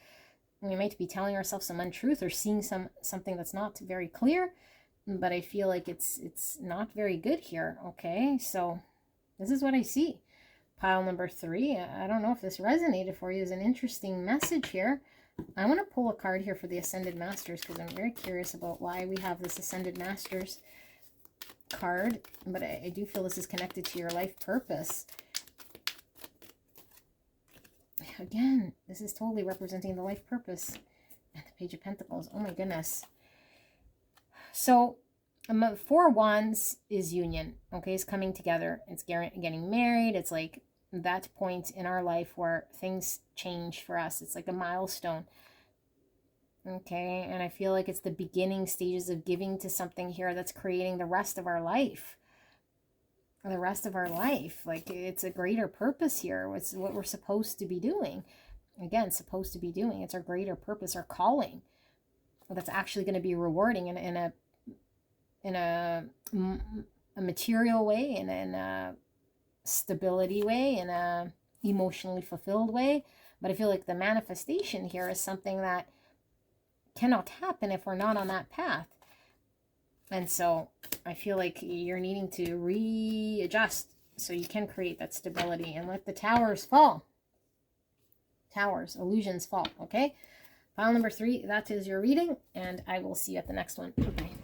We might be telling ourselves some untruth or seeing something that's not very clear, but I feel like it's not very good here. Okay, so this is what I see. Pile number 3. I don't know if this resonated for you. Is an interesting message here. I want to pull a card here for the Ascended Masters, because I'm very curious about why we have this Ascended Masters card, but I do feel this is connected to your life purpose. Again, this is totally representing the life purpose. And the Page of Pentacles. Oh my goodness. So 4 Wands is union. Okay, it's coming together. It's getting married. It's like that point in our life where things change for us. It's like a milestone. Okay, and I feel like it's the beginning stages of giving to something here that's creating the rest of our life. The rest of our life. Like, it's a greater purpose here. It's what we're supposed to be doing. Again, supposed to be doing. It's our greater purpose, our calling. That's actually going to be rewarding in a material way, in a stability way, in a emotionally fulfilled way. But I feel like the manifestation here is something that cannot happen if we're not on that path. And so I feel like you're needing to readjust so you can create that stability and let the towers fall. Towers, illusions fall. Okay, pile number 3, that is your reading, and I will see you at the next one. Bye-bye.